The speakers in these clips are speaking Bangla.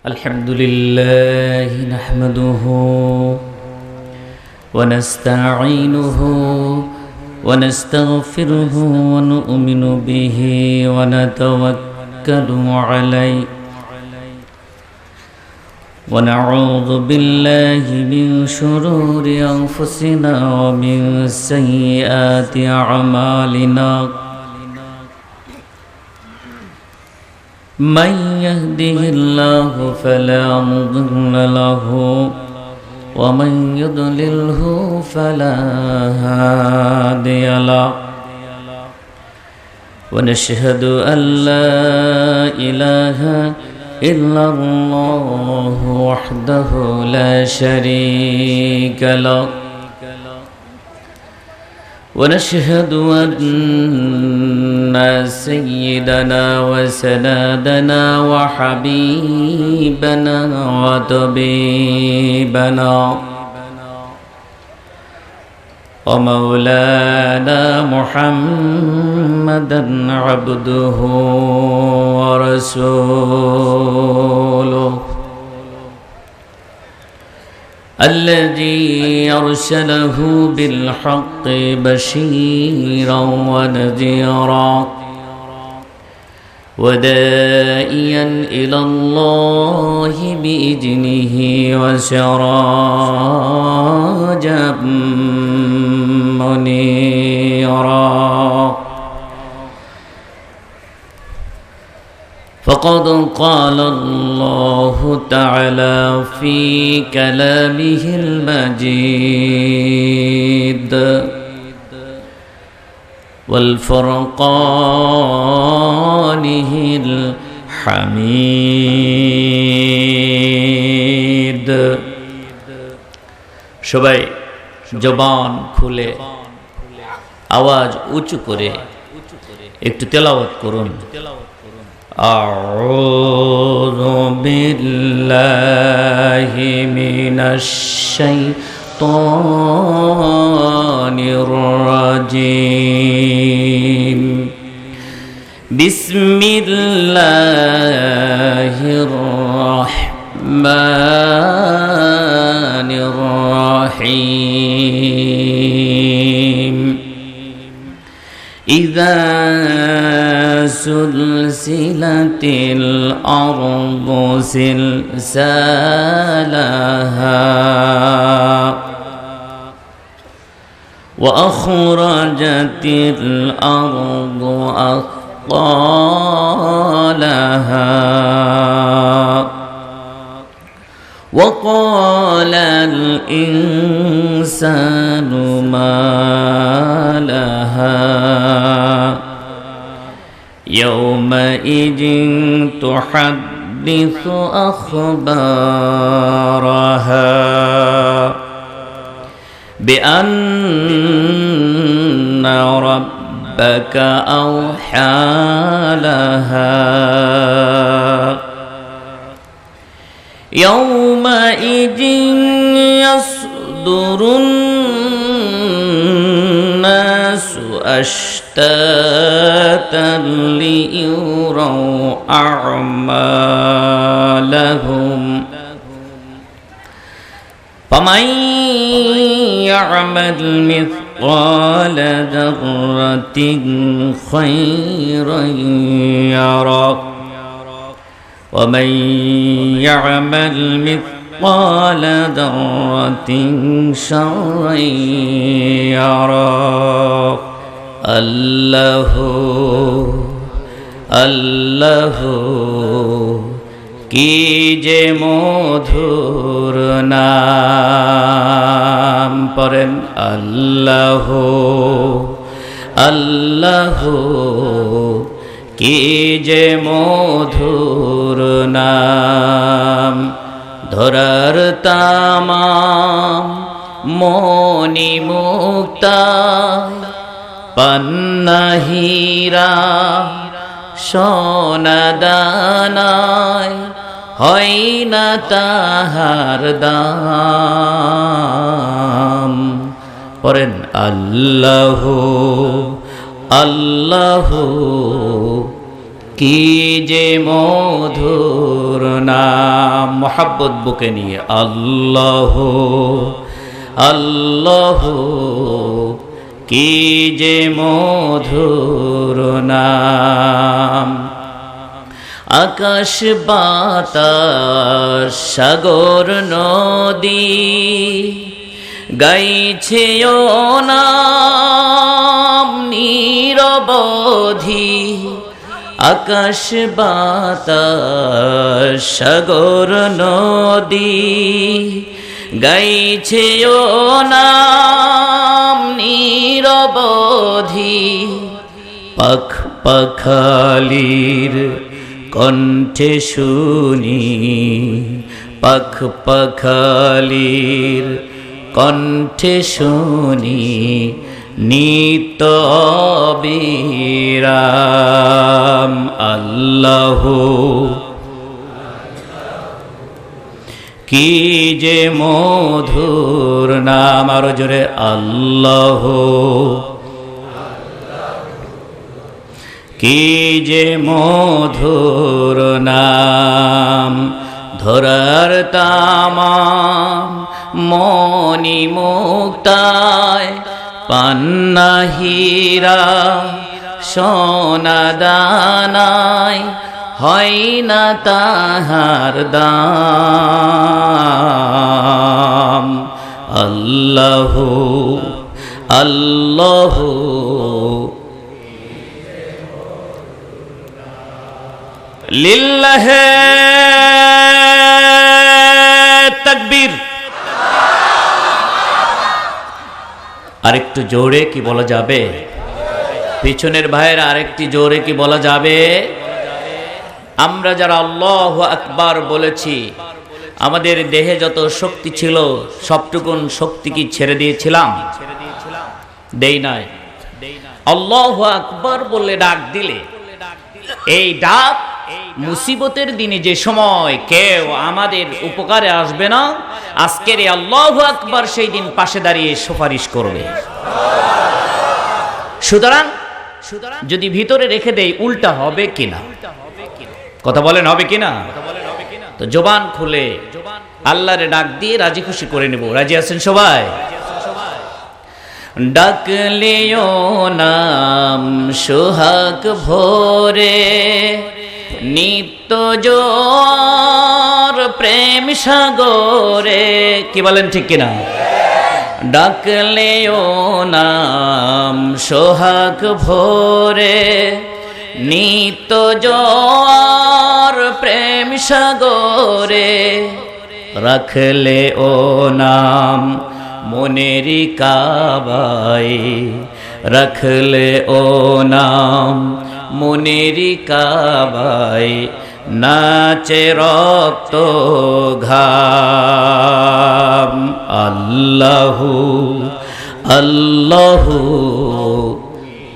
الحمد لله نحمده ونستعينه ونستغفره ونؤمن به ونتوكل عليه ونعوذ بالله من شرور أنفسنا ومن سيئات أعمالنا من يهده الله فلا مضل له ومن يضلله فلا هادي له ونشهد أن لا إله إلا الله وحده لا شريك له ونشهد أن سيدنا وسندنا وحبيبنا وطبيبنا ومولانا محمدا عبده ورسوله الذي أرسله بالحق بشيرا ونذيرا وداعيا إلى الله بإذنه وسراجا منيرا فقد قال الله تعالى في كلامه المجيد والفرقانه الحميد সবাই জবান খুলে আওয়াজ উঁচু করে একটু তেলাওয়াত করুন أعوذ بالله من الشيطان الرجيم بسم الله الرحمن الرحيم إذا سلسلت الأرض زلزالها وأخرجت الأرض أثقالها وقال الإنسان ما لها يومئذ تحدث أخبارها بأن ربك أوحى لها يومئذ يصدر الناس أشتاتا ليروا أعمالهم فمن يعمل مثقال ذرة خيرا يره ومن يعمل مثقال ذرة شرا يره الله الله কি যে মধুর নাম পড়েন আল্লাহ আল্লাহ কি যে মধুর নাম ধরার তামাম মনি মুক্তা পান্না হীরা সোনা দানায় হয় না তাহার দাম পড়েন আল্লাহ আল্লাহ কি যে মধুর নাম। মোহাব্বত বুকে নিয়ে আল্লাহ আল্লাহ, কি যে মধুর নাম। আকাশ বাতাস সাগর নদী গাইছে ও নাম নিরবধি। আকাশ বাতাস সাগর নদী গাইছে ও নাম নিরবধি। পাখ পাখালির কণ্ঠে শুনি, পাখ পাখালির কণ্ঠে শুনি নিত অবিরাম আল্লাহ। কি যে মধুর নাম, আরো জোরে আল্লাহ। কি যে মধুর নাম, ধরার তামাম মনি মুক্তায় পান্না হীরা সোনা দানায় হয় না তাহার দাম। আল্লাহ আল্লাহ, লিল্লাহে তাকবীর। আরেকটু জোরে কি বলা যাবে? পিছনের ভাইয়ের আরেকটি জোরে কি বলা যাবে? আমরা যারা আল্লাহু আকবার বলেছি, আমাদের দেহে যত শক্তি ছিল সবটুকুন শক্তি কি ছেড়ে দিয়েছিলাম? দেই নাই। আল্লাহু আকবার বলে ডাক দিলে, এই ডাক মুসিবতের দিনে যে সময় কেউ আমাদের উপকারে আসবে না, আজকের এই আল্লাহু আকবার সেই দিন পাশে দাঁড়িয়ে সুপারিশ করবে। সুতরাং যদি ভিতরে রেখে দেই উল্টা হবে কিনা? কথা বলেন হবে কিনা? তো জবান খুলে আল্লাহরে ডাক দিয়ে রাজি খুশি করে নেব। রাজি আছেন সবাই? ডাকলেও নাম সোহাগ ভোরে, নিত্য জোয়ার প্রেম সাগরে। কি বলেন ঠিক কিনা? ডাকলেও নাম সোহাগ ভোরে, নিত্য জোয়ার প্রেম সাগরে। রাখলে ও নাম মনেরি কাবায়, রাখলে ও নাম মনেরি কাবায়। নাচে রক্ত ঘাম আল্লাহু আল্লাহু,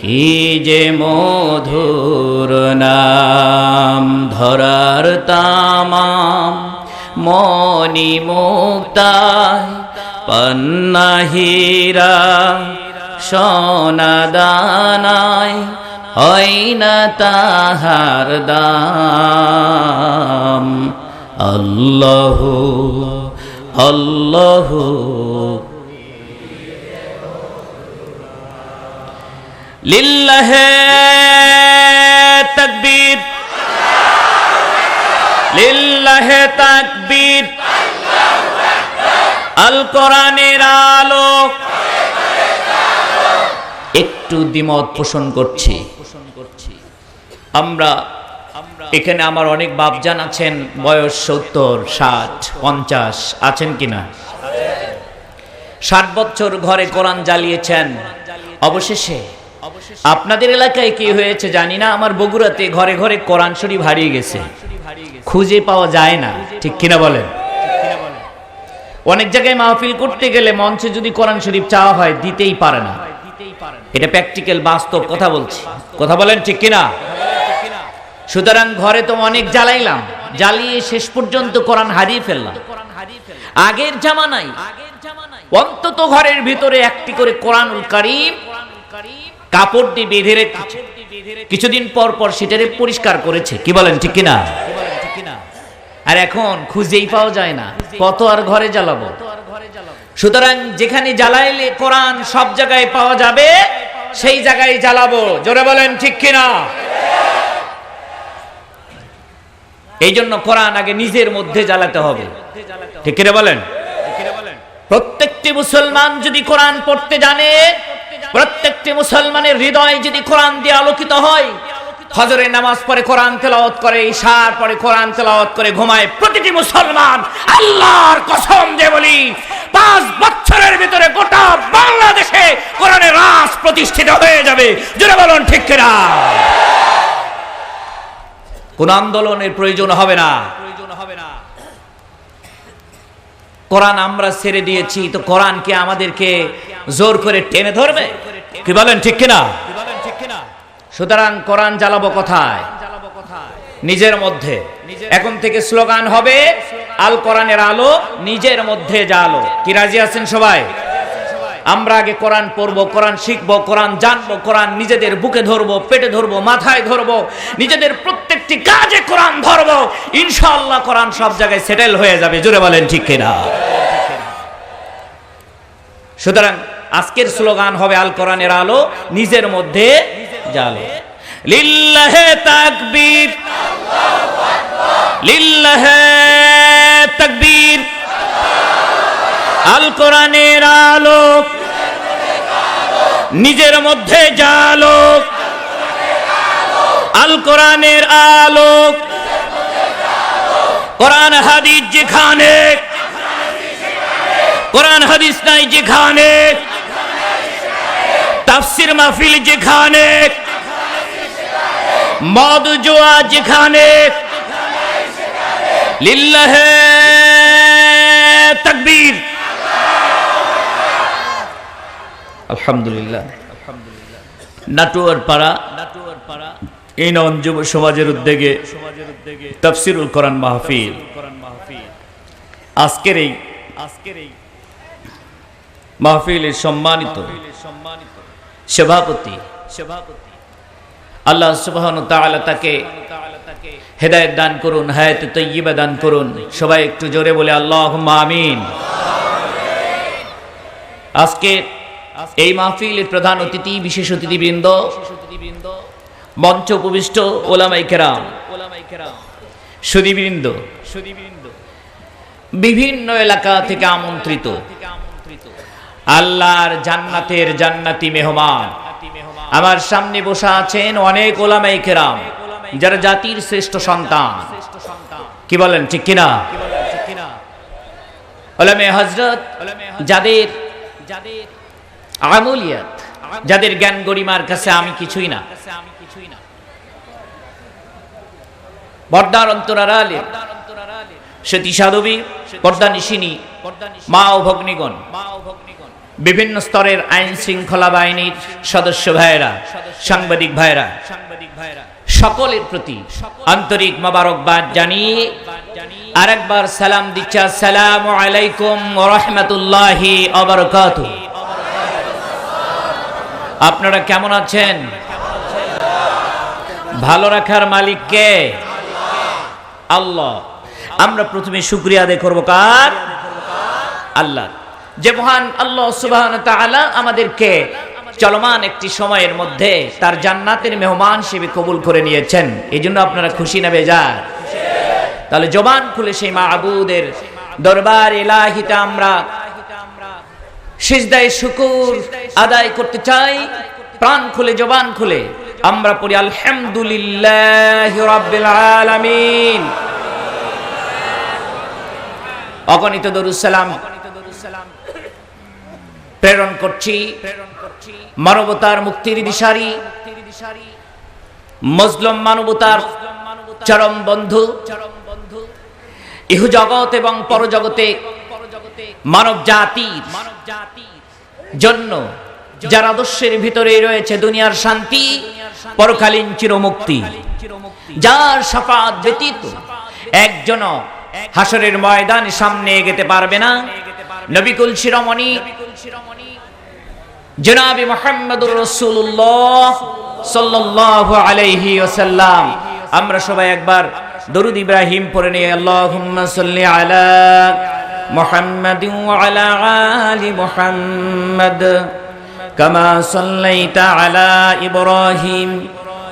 কি যে মধুর নাম। ধরার তামাম মনি মুক্তায় পান্না হীরা সোনা দানায় হয় না তাহার দাম। আল্লাহ আল্লাহ, লিল্লাহে তাকবীর, লিল্লাহে তাকবীর। আল কোরআনের আলো। একটু দ্বিমত পোষণ করছি। আমরা এখানে আমার অনেক বাপজান আছেন, বয়স 70, 60, 50 আছেন কিনা? 60 বছর ঘরে কোরআন জ্বালিয়েছেন। অবশেষে আপনাদের এলাকায় কি হয়েছে জানি না, আমার বগুড়াতে ঘরে ঘরে কোরআন শরীফ হারিয়ে গেছে, খুঁজে পাওয়া যায় না। ঠিক কিনা বলেন? অনেক জায়গায় মাহফিল করতে গেলে মঞ্চে যদি কোরআন শরীফ চাওয়া হয় দিতেই পারে না। এটা প্র্যাকটিক্যাল বাস্তব কথা বলছি। কথা বলেন ঠিক কিনা? সুতরাং ঘরে তো অনেক জ্বালাইলাম, জ্বালিয়ে শেষ পর্যন্ত কোরআন হারিয়ে ফেললাম। আগের জামানায় অন্তত ঘরের ভিতরে একটি করে কোরআনুল কারীম কাপড় দিয়ে বেঁধে রেখেছে। কিছুদিন পর পর সেটারে পরিষ্কার করেছে, কি বলেন ঠিক কিনা? আর এখন খুঁজেই পাওয়া যায় না, কত আর ঘরে জ্বালাবো। সুতরাং যেখানে জ্বালাইলে কোরআন সব জায়গায় পাওয়া যাবে সেই জায়গায় জ্বালাবো, জোরে বলেন ঠিক কিনা? এই জন্য কোরআন আগে নিজের মধ্যে জ্বালাতে হবে, ঠিক কিনা বলেন? প্রত্যেকটি মুসলমান যদি কোরআন পড়তে জানে, প্রত্যেকটি মুসলমানের হৃদয় যদি কোরআন দিয়ে আলোকিত হয়, ফজরের নামাজ পড়ে কোরআন তেলাওয়াত করে, ইশার পড়ে কোরআন তেলাওয়াত করে ঘুমায় প্রতিটি মুসলমান, আল্লাহর কসম দিয়ে বলি 5 বছরের ভিতরে গোটা বাংলাদেশে কোরআনের রাজ প্রতিষ্ঠিত হয়ে যাবে, জোরে বলুন ঠিক কিনা? কোন আন্দোলনের প্রয়োজন হবে না। কোরআন আমরা ছেড়ে দিয়েছি, তো কোরআন কি আমাদেরকে জোর করে টেনে ধরবে? কি বলেন ঠিক কিনা? সুতরাং কোরআন জ্বালাবো কোথায়? নিজের মধ্যে। এখন থেকে স্লোগান হবে আল কোরআনের আলো নিজের মধ্যে জ্বালো। কি রাজি আছেন সবাই? আমরা আগে কোরআন পড়বো, কোরআন শিখবো, কোরআন জানবো, কোরআন নিজেদের বুকে ধরবো, পেটে ধরবো, মাথায় ধরবো, নিজেদের প্রত্যেকটি কাজে কোরআন ধরবো, ইনশাআল্লাহ কোরআন সব জায়গায় সেটেল হয়ে যাবে, জোরে বলেন ঠিক কিনা? সুতরাং আজকের স্লোগান হবে আল কোরআনের আলো নিজের মধ্যে জ্বালো। লিল্লাহে তাকবীর, লিল্লাহে তাকবীর। আল কোরআনের আলো নিজের মধ্যে জ্বালো, আল কোরআনের আলো। কোরআন হাদিস যেখানে, কোরআন হাদিস নাই যেখানে, তাফসীর মাহফিল যেখানে, মদ জুয়া যেখানে, লিল্লাহে তাকবীর। আলহামদুলিল্লাহ। নাটোয়ার পাড়া এই নন যুব সমাজের উদ্যোগে তাফসীরুল কোরআন মাহফিল, আজকের এই মাহফিলের সম্মানিত সভাপতি আল্লাহ সুবহানাহু ওয়া তাআলা তাকে হেদায়েত দান করুন, হায়াতে তাইয়্যিবা দান করুন। সবাই একটু জোরে বলে আল্লাহুম্মা আমিন। আজকে এই মাহফিলের প্রধান অতিথি, বিশেষ অতিথিবৃন্দ, মঞ্চে উপবিষ্ট ওলামায়ে কেরাম, সুধীবৃন্দ, বিভিন্ন এলাকা থেকে আমন্ত্রিত আল্লাহর জান্নাতের জান্নাতি মেহমান, আমার সামনে বসে আছেন অনেক ওলামায়ে কেরাম যারা জাতির শ্রেষ্ঠ সন্তান, কি বলেন ঠিক কিনা? ওলামায়ে হযরত, যাদের আমলিয়াত, যাদের জ্ঞান গরিমার কাছে আমি কিছুই না। পর্দার অন্তরালে সতী সাধবী, পর্দা নিশিনী মা ও ভগ্নীগণ, বিভিন্ন স্তরের আইন শৃঙ্খলা বাহিনীর সদস্য ভাইয়েরা, সাংবাদিক ভাইয়েরা, সকলের প্রতি আন্তরিক মোবারকবাদ জানিয়ে আরেকবার সালাম দিচ্ছি, আসসালামু আলাইকুম ওয়া রাহমাতুল্লাহি ওয়া বারাকাতুহু। আপনারা কেমন আছেন? ভালো রাখার মালিক কে? আল্লাহ। আমরা প্রথমে শুকরিয়া আদায় করব কার? আল্লাহ। যে মহান আল্লাহ সুবহানাহু ওয়া তাআলা আমাদেরকে চলমান একটি সময়ের মধ্যে তার জান্নাতের মেহমান হিসেবে কবুল করে নিয়েছেন, এই জন্য আপনারা খুশি না বেজার? তাহলে জবান খুলে সেই মাবুদের দরবার ইলাহিতে আমরা সিজদায়ে শুকর আদায় করতে চাই। প্রাণ খুলে, জবান খুলে আমরা পড়ি আলহামদুলিল্লাহি রাব্বিল আলামিন। অগণিত দরুদ সালাম প্রেরণ করছি মানবতার মুক্তির দিশারি, মুসলিম মানবতার চরম বন্ধু, ইহ জগৎ এবং পরজগতে মানব জাতির জন্য যার আদর্শের ভিতরে রয়েছে দুনিয়ার শান্তি, পরকালীন চিরমুক্তি, যার শাফাত ব্যতীত একজন হাসরের ময়দানে সামনে এগোতে পারবে না, নবিকুল শিরোমণি জনাবে মুহাম্মদুর রাসূলুল্লাহ সাল্লাল্লাহু আলাইহি ওয়াসাল্লাম। আমরা সবাই একবার দরুদ ইব্রাহিম পড়ে নিই। আল্লাহুম্মা সাল্লি আলা মুহাম্মাদিন ওয়া আলা আলি মুহাম্মাদ কামা সাল্লাইতা আলা ইব্রাহিম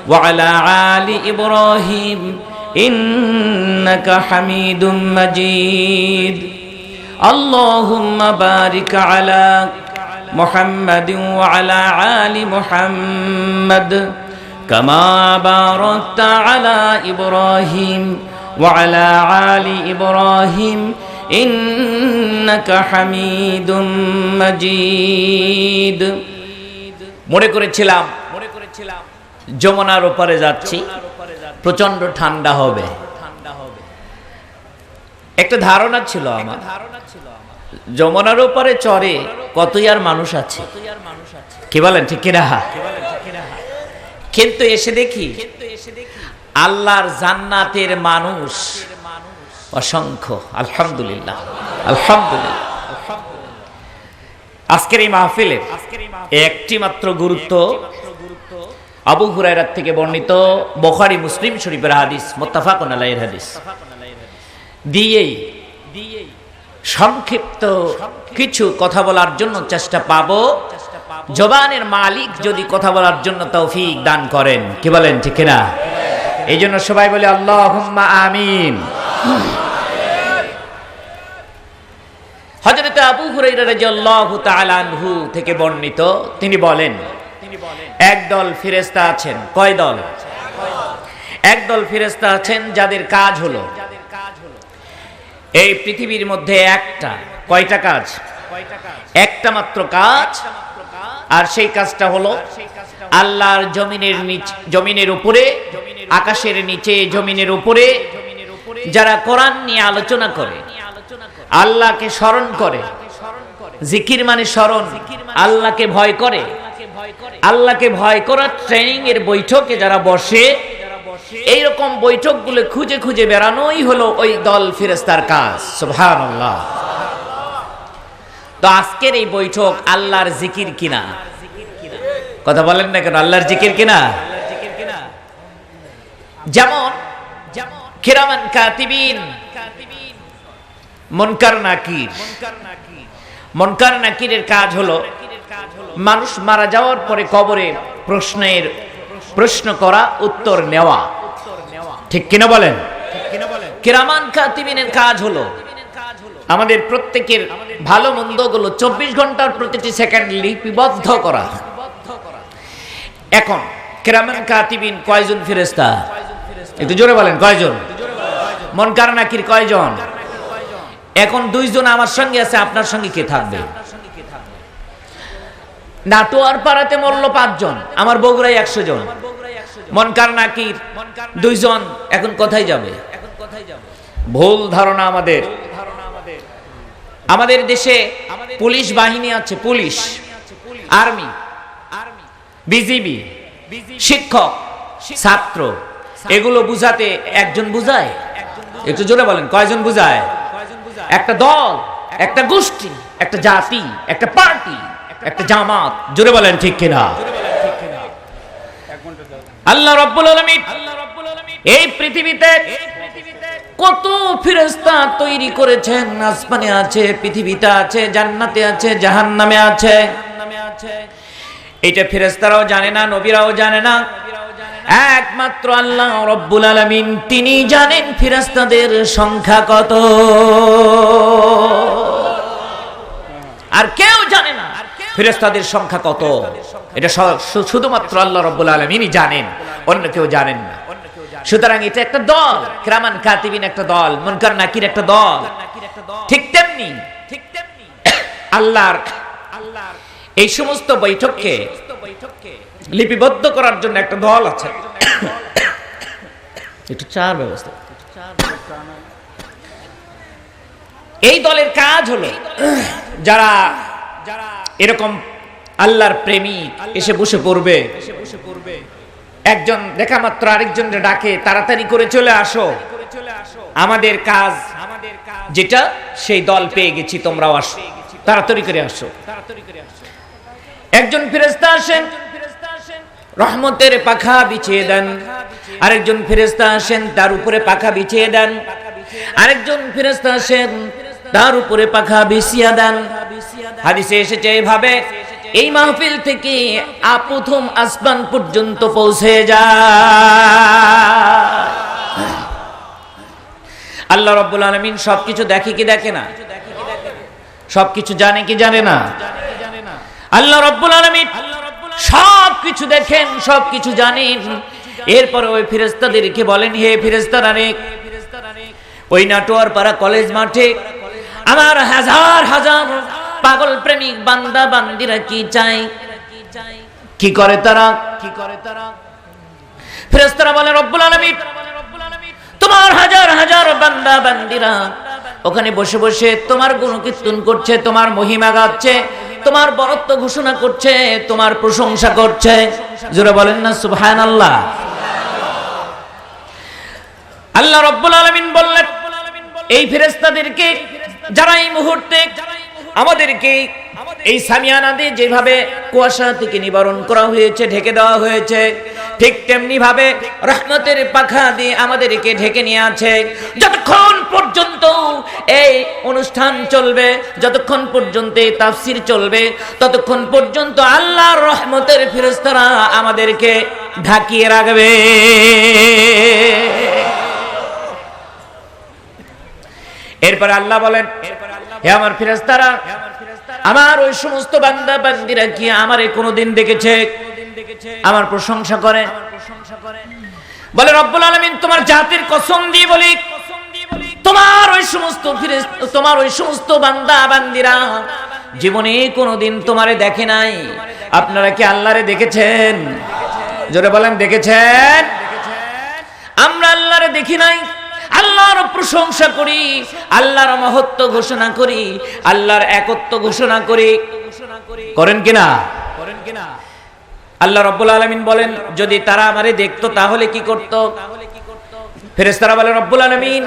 ওয়া আলা আলি ইব্রাহিম ইন্নাকা হামিদুম মাজিদ। আল্লাহুম্মা বারিক আলা মুহাম্মাদিন ওয়া আলা আলি মুহাম্মাদ কামা বারাকতা আলা ইব্রাহিম ওয়া আলা আলি ইব্রাহিম ইন্নাকা হামিদুম মাজিদ। মনে করেছিলাম যমুনার ওপারে যাচ্ছি, প্রচন্ড ঠান্ডা হবে। একটা ধারণা ছিল আমার, যমুনার ওপারে চরে কতই আর মানুষ আছে, কি বলেন ঠিক কিনা? কিন্তু এসে দেখি আল্লাহর জান্নাতের মানুষ অসংখ্য। আলহামদুলিল্লাহ, আলহামদুলিল্লাহ। আজকের এই মাহফিলের একটি মাত্র গুরুত্ব আবু হুরায়রা থেকে বর্ণিত বুখারী মুসলিম শরীফের হাদিস, মুত্তাফাকুন আলাইহির হাদিস দিয়েই সংক্ষিপ্ত কিছু কথা বলার জন্য চেষ্টা পাবো। জবানের মালিক যদি কথা বলার জন্য তৌফিক দান করেন, কি বলেন ঠিক কিনা? এই জন্য সবাই বলে আল্লাহুম্মা আমিন। হযরত আবু হুরায়রা রাদিয়াল্লাহু তাআলা আনহু থেকে বর্ণিত, তিনি বলেন একদল ফেরেশতা আছেন। কয় দল? একদল ফেরেশতা আছেন যাদের কাজ হলো এই পৃথিবীর মধ্যে একটা, কয়টা কাজ? একটা মাত্র কাজ। আর সেই কাজটা হলো আল্লাহর জমিনের উপরে, আকাশের নিচে, জমিনের উপরে যারা কোরআন নিয়ে আলোচনা করে, আল্লাহকে স্মরণ করে, জিকির মানে স্মরণ, আল্লাহকে ভয় করে, আল্লাহকে ভয় করার ট্রেনিং এর বৈঠকে যারা বসে, এইরকম বৈঠকগুলো খুঁজে খুঁজে বেড়ানোই হলো ওই দল ফেরেশতার কাজ। সুবহানাল্লাহ। তো আজকের এই বৈঠক আল্লাহর জিকির কিনা? কথা বলেন না কেন? আল্লাহর জিকির কিনা? যেমন কিরামান কাতিবিন, মুনকার নাকির। মুনকার নাকিরের কাজ হলো মানুষ মারা যাওয়ার পরে কবরে প্রশ্ন করা, উত্তর নেওয়া, ঠিক কিনা বলেন? কিরামান কাতিবিনের কাজ হলো আমাদের প্রত্যেকের ভালো মন্দগুলো 24 ঘন্টার প্রতিটি সেকেন্ড লিপিবদ্ধ করা। এখন কিরামান কাতিবিন কয়জন ফেরেশতা? একটু জোরে বলেন, কয়জন? মুনকার নাকির কয়জন? এখন 2 জন আমার সঙ্গে আছে, আপনার সঙ্গে কে থাকবে? নাটোয়ার পাড়াতে মরলো 5 জন, আমার বগুড়ায় 100 জন। মুনকার নাকির 2 জন, এখন কোথায় যাবে? ভুল ধারণা আমাদের। আমাদের দেশে পুলিশ বাহিনী আছে, পুলিশ, আর্মি, বিজিবি, শিক্ষক, ছাত্র, এগুলো বুঝাতে একজন বুঝায়? একটু জোরে বলেন, কয়জন বুঝায়? একটা দল, একটা গোষ্ঠী, একটা জাতি, একটা পার্টি, একটা জামাত। জোরে বলেন ঠিক কিনা? আল্লাহ রাব্বুল আলামিন এই পৃথিবীতে কত ফেরেশতা তৈরি করেছেন। আসমানে আছে, পৃথিবীতে আছে, জান্নাতে আছে, জাহান্নামে আছে। এটা ফেরেশতারাও জানে না, নবীরাও জানে না। একমাত্র আল্লাহ রাব্বুল আলামিন তিনি জানেন ফেরেশতাদের সংখ্যা কত, আর কেউ জানে না ফেরেশতাদের সংখ্যা কত। এটা শুধুমাত্র আল্লাহ রাব্বুল আলামিনই জানেন, অন্য কেউ জানেন না। সুতরাং এটা একটা দল, কিরামান কাতিবিন একটা দল, মুনকার নাকির একটা দল। ঠিক তেমনি আল্লাহর এই সমস্ত বৈঠককে লিপিবদ্ধ করার জন্য একটা দল আছে। একটু চার ব্যবস্থা। এই দলের কাজ হলো যারা এরকম আল্লাহর প্রেমিক এসে বসে পড়বে, একজন দেখা মাত্র আরেকজনকে ডাকে, তাড়াতাড়ি করে চলে আসো, আমাদের কাজ যেটা সেই দল পেয়ে গেছি, তোমরাও আসো, তাড়াতাড়ি করে আসো। একজন ফেরেশতা আসেন, রহমতের পাখা বিছিয়ে দেন। আরেকজন ফেরেশতা আসেন, তার উপরে পাখা বিছিয়ে দেন। আরেকজন ফেরেশতা আসেন, তার উপরে পাখা বিছিয়ে দেন। হাদিসে এসেছে এইভাবে এই মাহফিল থেকে প্রথম আসমান পর্যন্ত পৌঁছে যায়। আল্লাহ রাব্বুল আলামিন সবকিছু দেখে কি দেখে না? সবকিছু জানে কি জানে না? আল্লাহ রাব্বুল আলামিন সবকিছু দেখেন, সবকিছু জানেন। এরপর ওই ফেরেশতাদেরকে বলেন, হে ফেরেশতারা রে, ওই নাটোয়ার পাড়া কলেজ মাঠে আমার হাজার হাজার পাগল প্রেমিক বান্দা বান্দিরা কি চাই, কি করে তারা? ফেরেশতারা বলে, রব্বুল আলামিন তোমার হাজার হাজার বান্দা বান্দিরা ওখানে বসে বসে তোমার গুণকীর্তন করছে, তোমার মহিমা গাচ্ছে, তোমার বরত্ব ঘোষণা করছে, তোমার প্রশংসা করছে। জোরে বলেন না সুবহানাল্লাহ। আল্লাহ রাব্বুল আলামিন বললেন এই ফেরেশতাদেরকে, যারা এই মুহূর্তে আমাদেরকে এই সামিয়ানা দিয়ে যেভাবে কুয়াশা থেকে নিবারণ করা হয়েছে, ঢেকে দেওয়া হয়েছে, ঠিক তেমনি ভাবে রহমতের পাখা দিয়ে আমাদেরকে ঢেকে নিয়ে আছে। যতক্ষণ পর্যন্ত এই অনুষ্ঠান চলবে, যতক্ষণ পর্যন্ত এই তাফসীর চলবে, ততক্ষণ পর্যন্ত আল্লাহর রহমতের ফেরেশতারা আমাদেরকে ঢাকিয়ে রাখবে। এরপরে আল্লাহ বলেন, হে আমার ফেরেশতারা, আমার ওই সমস্ত বান্দা বান্দিরা কি আমারে কোনোদিন দেখেছে? আমার প্রশংসা করে? বলে রব্বুল আলামিন তোমার জাতির কসম দিয়ে বলি, তোমার ওই সমস্ত বান্দা বান্দিরা জীবনে কোনোদিন তোমারে দেখে নাই। আপনারা কি আল্লাহরে দেখেছেন? জোরে বলেন, দেখেছেন? আমরা আল্লাহরে দেখি নাই। আল্লাহর প্রশংসা করি, আল্লাহর মহত্ব ঘোষণা করি, আল্লাহর একত্ব ঘোষণা করি। করেন কিনা? আল্লাহ রাব্বুল আলামিন বলেন, যদি তারা আমারে দেখতো তাহলে কি করত? ফেরেশতারা বলে, রব্বুল আলামিন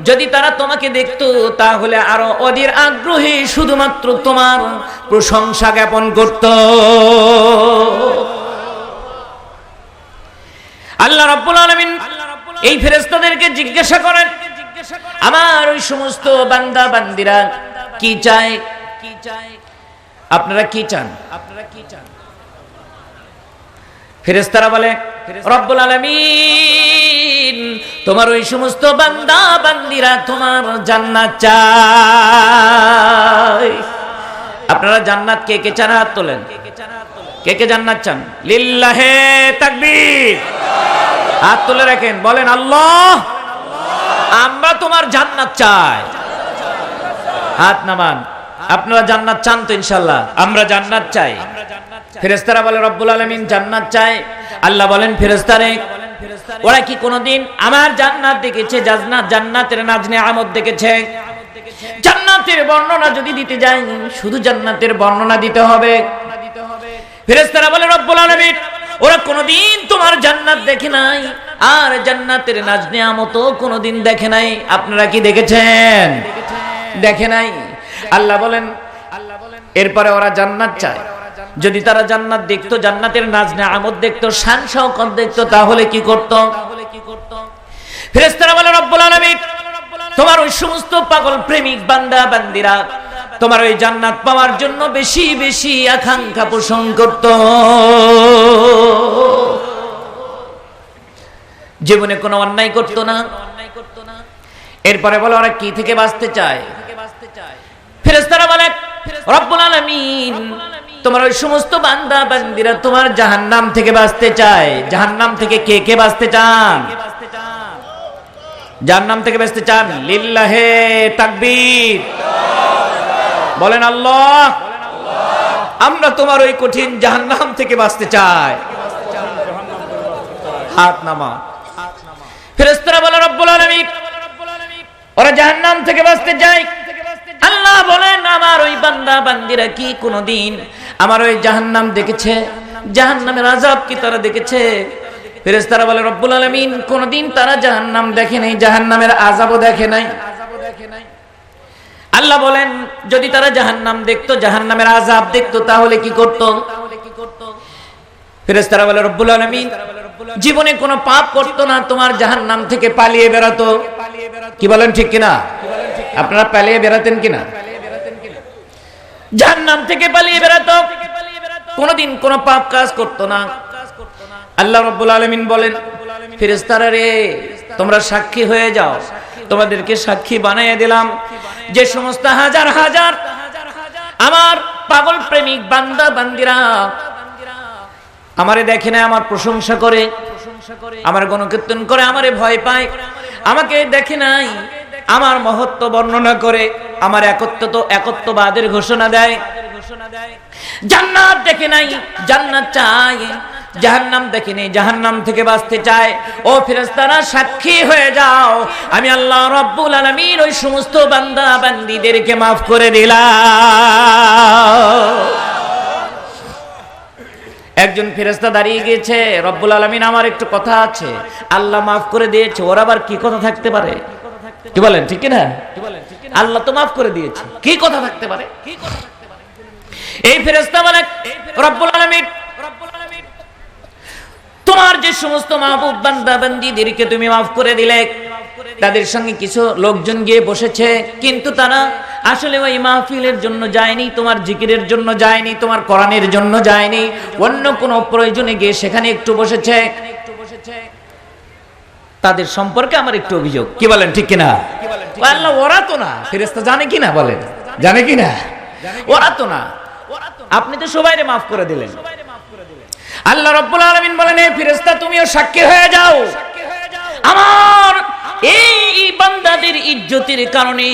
যদি তারা তোমাকে দেখতো তাহলে আরো অধীর আগ্রহে শুধুমাত্র তোমার প্রশংসা জ্ঞাপন করত। আল্লাহ রাব্বুল আলামিন এই ফেরেশতাদেরকে জিজ্ঞাসা করেন, আমার ওই সমস্ত বান্দা বান্দিরা কি চায়? আপনারা কি চান? ফেরেশতারা বলে, রব্বুল আলামিন তোমার ওই সমস্ত বান্দা বান্দিরা তোমার জান্নাত চায়। আপনারা জান্নাত কে কে চান? হাত তোলেন। কে কে জান্নাত চান? লিল্লাহে তাকবীর। হাত তুলে রাখেন, বলেন আল্লাহ আমরা তোমার জান্নাত চাই। হাত নামান। আপনারা জান্নাত চান তো? ইনশাআল্লাহ আমরা জান্নাত চাই। ফেরেশতারা বলে, রব্বুল আলামিন জান্নাত চাই। আল্লাহ বলেন, ফেরেশতারে ওরা কি কোনোদিন আমার জান্নাত দেখেছে? জান্নাতের নাজনে আমদ দেখেছে? জান্নাতের বর্ণনা যদি দিতে যাই, শুধু জান্নাতের বর্ণনা দিতে হবে। ফেরেশতারা বলে, রব্বুল আলামিন ওরা কোনোদিন তোমার জান্নাত দেখে নাই, আর জান্নাতের নাজনে আমতও কোনোদিন দেখে নাই। আপনারা কি দেখেছেন? দেখে নাই। আল্লাহ বলেন, এরপরে ওরা জান্নাত চায়। যদি তারা জান্নাত দেখতো, জান্নাতের নাজনে আমত দেখতো, শান শওকত দেখতো, তাহলে কি করত? ফেরেশতারা বলে, রব্বুল আলামিন তোমার ওই সমস্ত পাগল প্রেমিক বান্দা বান্দিরা তোমার ওই জান্নাত পাওয়ার জন্য বেশি বেশি আকাঙ্ক্ষা পোষণ করত। জীবনে কোনো অন্যায় করত না। এরপরে বলে, ওরা কি থেকে বাঁচতে চায়? ফেরেশতারা বলে, রব্বুল আলামিন তোমার ওই সমস্ত বান্দা বান্দিরা তোমার জাহান্নাম থেকে বাঁচতে চায়। জাহান্নাম থেকে কে কে বাঁচতে চান? জাহান্নাম থেকে বাঁচতে চান? লিল্লাহে তাকবীর। বলেন আল্লাহ আমরা তোমার ওই কঠিন জাহান্নাম থেকে বাঁচতে চাই। হাত নামা। ফেরেশতারা বলে, রব্বুল আলামিন ওরা জাহান্নাম থেকে বাঁচতে চায়। আল্লাহ বলেন, আমার ওই বান্দা বান্দিরা কি কোনোদিন আমার ওই জাহান্নাম দেখেছে? জাহান্নামের আযাব কি তারা দেখেছে? ফেরেশতারা বলে, রব্বুল আলামিন কোনোদিন তারা জাহান্নাম দেখে নাই, জাহান্নামের আযাবও দেখে নাই। আল্লাহ বলেন, যদি তারা জাহান্নাম দেখতো, জাহান্নামের আযাব দেখতো, তাহলে কি করত? ফেরেশতারা বলে রব্বুল আলামিন জীবনে কোনো পাপ করতো না, তোমার জাহান্নাম থেকে পালিয়ে বেরাতো। কি বলেন ঠিক কিনা? আপনারা পালিয়ে বেরাতেন কিনা? জাহান্নাম থেকে পালিয়ে বেরাতো, কোনোদিন কোনো পাপ কাজ করতো না। আল্লাহ রাব্বুল আলামিন বলেন ফেরেশতারা রে, তোমরা সাক্ষী হয়ে যাও, তোমাদেরকে সাক্ষী বানিয়ে দিলাম যে সমস্ত হাজার হাজার আমার পাগল প্রেমিক বান্দা বান্দিরা আমারে দেখে না, আমার প্রশংসা করে, আমার গণকীর্তন করে, আমারে ভয় পায়, আমাকে দেখে নাই, আমার মহত্ব বর্ণনা করে, আমার একত্ববাদের ঘোষণা দেয়, জান্নাত দেখে নাই, জান্নাত চায়, জাহান্নাম দেখে নেই, জাহান্নাম থেকে বাঁচতে চায়। ও ফেরেশতারা সাক্ষী হয়ে যাও, আমি আল্লাহ রাব্বুল আলামিন ওই সমস্ত বান্দা বান্দীদেরকে মাফ করে দিলাম। একজন ফেরেশতা দাঁড়িয়ে গিয়েছে, রব্বুল আলামিন আমার একটু কথা আছে, আল্লাহ মাফ করে দিয়েছে, ওর আবার কি কথা থাকতে পারে? কি বলেন ঠিক কিনা? আল্লাহ তো মাফ করে দিয়েছে, কি কথা থাকতে পারে? এই ফেরেশতা বলে রব্বুল আলামিন তোমার যে সমস্ত মাহবুব বান্দা বান্দীদেরকে তুমি মাফ করে দিলে, তাদের সঙ্গে কিছু লোকজন গিয়ে বসেছে, কিন্তু তারা আসলে ওই মাহফিলের জন্য যায়নি, তোমার জিকিরের জন্য যায়নি, তোমার কোরআনের জন্য যায়নি, অন্য কোনো প্রয়োজনে গিয়ে সেখানে একটু বসেছে। তাদের সম্পর্কে আমার একটু অভিযোগ। কি বলেন ঠিক কিনা? আল্লাহ ওরা তো না, ফেরেশতা জানে কিনা? বলেন জানে কিনা? ওরা তো না, আপনি তো সবাইরে মাফ করে দিলেন। আল্লাহ রাব্বুল আলামিন বলেন এই ফেরেশতা তুমিও সাক্ষী হয়ে যাও, আমার এই বান্দাদের ইজ্জতের কারণে,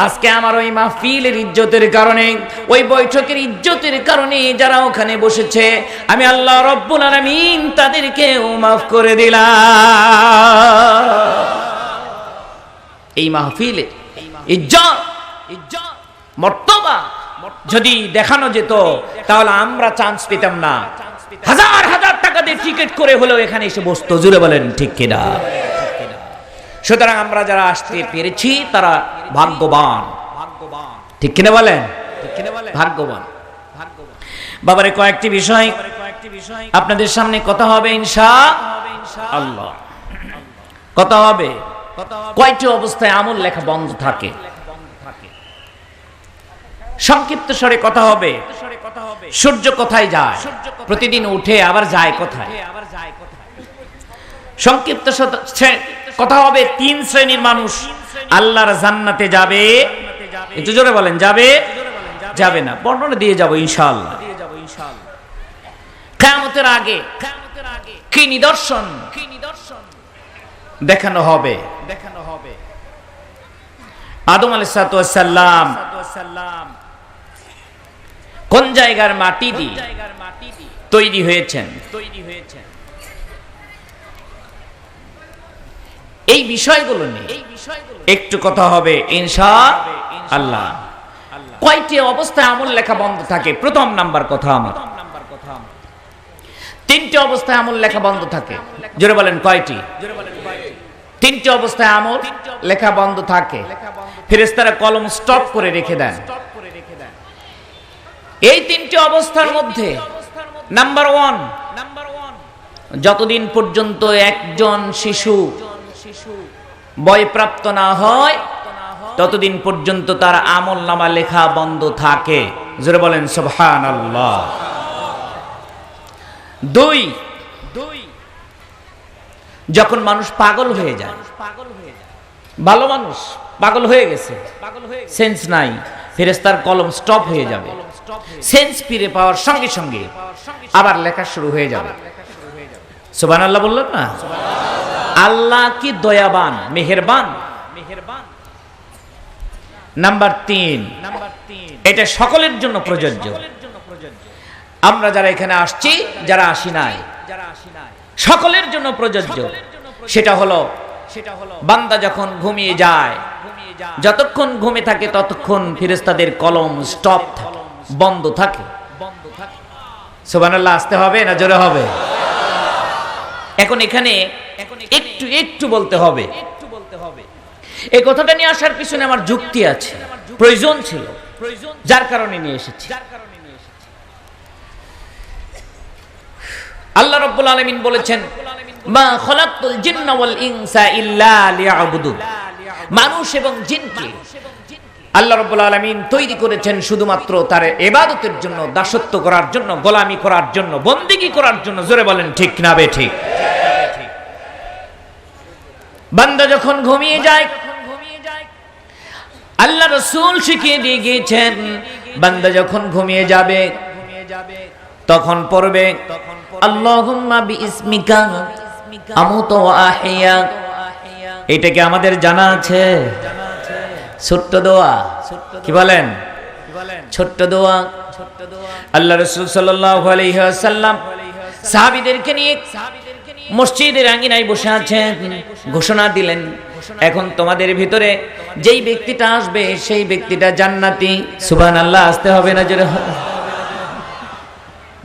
আজকে আমার ওই মাহফিলের ইজ্জতের কারণে, ওই বৈঠকের ইজ্জতের কারণে যারা ওখানে বসেছে, আমি আল্লাহ রাব্বুল আলামিন তাদেরকেও মাফ করে দিলাম। এই মাহফিলে ইজ্জত মর্তবা যদি দেখানো যেত, তাহলে আমরা চান্স পেতাম না, হাজার হাজার টাকা দিয়ে টিকিট করে হলেও এখানে এসে বসতো। জুড়ে বলেন ঠিক কিনা? সুতরাং আমরা যারা আসতে পেরেছি তারা ভাগ্যবান। ঠিক কিনা বলেন? ভাগ্যবান। বাবারে কয়েকটি বিষয় আপনাদের সামনে কথা হবে ইনশাআল্লাহ। কথা হবে কয়টি অবস্থায় আমল লেখা বন্ধ থাকে, সংক্ষিপ্ত স্বরে কথা হবে। সূর্য কোথায় যায়? প্রতিদিন উঠে আবার যায় কোথায়? সংক্ষিপ্ত কথা হবে তিন শ্রেণীর মানুষ আল্লাহর জান্নাতে যাবে। একটু জোরে বলেন, যাবে যাবে না? বর্ণনা দিয়ে যাব ইনশাআল্লাহ। কিয়ামতের আগে কি নিদর্শন দেখানো হবে? আদম আলাইহিস সালাম কোন জায়গার মাটি দিয়ে তৈরি হয়েছেন? এই বিষয়গুলো নিয়ে একটু কথা হবে ইনশাআল্লাহ। কয়টি অবস্থায় আমল লেখা বন্ধ থাকে? প্রথম নাম্বার কথা আমার, তিনটি অবস্থায় আমল লেখা বন্ধ থাকে। জোরে বলেন কয়টি? তিনটি অবস্থায় আমল লেখা বন্ধ থাকে। ফেরেশতারা কলম স্টপ করে রেখে দেন। এই তিনটি অবস্থার মধ্যে নাম্বার 1, যতদিন পর্যন্ত একজন শিশু বয়প্রাপ্ত না হয় ততদিন পর্যন্ত তার আমল নামা লেখা বন্ধ থাকে। জোরে বলেন সুবহানাল্লাহ। 2, যখন মানুষ পাগল হয়ে যায়, ভালো মানুষ পাগল হয়ে গেছে, সেন্স নাই, ফেরেশতার কলম স্টপ হয়ে যাবে। সেন্স ফিরে পাওয়ার সঙ্গে সঙ্গে আবার লেখা শুরু হয়ে যাবে। সুবহানাল্লাহ বললেন না? আল্লাহ কি দয়াবান, মেহেরবান। নাম্বার 3, এটা সকলের জন্য প্রযোজ্য। আমরা যারা এখানে আসছি, যারা আসি নাই, সকলের জন্য প্রযোজ্য। সেটা হলো বান্দা যখন ঘুমিয়ে যায়, যতক্ষণ ঘুমে থাকে ততক্ষণ ফেরেশতাদের কলম স্টপ থাকে, বন্ধ থাকে। সুবহানাল্লাহ আসতে হবে না জোরে হবে? এখন এখানে একটু বলতে হবে। এই কথাটা নিয়ে আসার পিছনে আমার যুক্তি আছে, প্রয়োজন ছিল, যার কারণে নিয়ে এসেছি। আল্লাহ রাব্বুল আলামিন বলেছেন, মা খলাকতুল জিন্না ওয়াল ইনসা ইল্লা লিয়াবুদুন। মানুষ এবং জিনকে আল্লাহ রাব্বুল আলামিন তৈরি করেছেন শুধুমাত্র তার ইবাদতের জন্য, দাসত্ব করার জন্য, গোলামি করার জন্য, বন্দেগী করার জন্য। জোরে বলেন ঠিক না বেঠিক? বান্দা যখন ঘুমিয়ে যায়, আল্লাহ রাসূল শিখিয়ে দিয়ে গিয়েছেন, বান্দা যখন ঘুমিয়ে যাবে তখন পড়বে আল্লাহুম্মা বিইসমিকা আমুতু ওয়া আহইয়া। এটা কি আমাদের জানা আছে? ছোট্ট দোয়া, কি বলেন? ছোট্ট দোয়া। আল্লাহ রাসূল সাল্লাল্লাহু আলাইহি ওয়াসাল্লাম সাহাবীদেরকে নিয়ে মসজিদের আঙ্গিনায় বসে আছেন, ঘোষণা দিলেন, এখন তোমাদের ভিতরে যেই ব্যক্তিটা আসবে সেই ব্যক্তিটা জান্নাতি। সুবহানাল্লাহ, আসতে হবে না জোরে?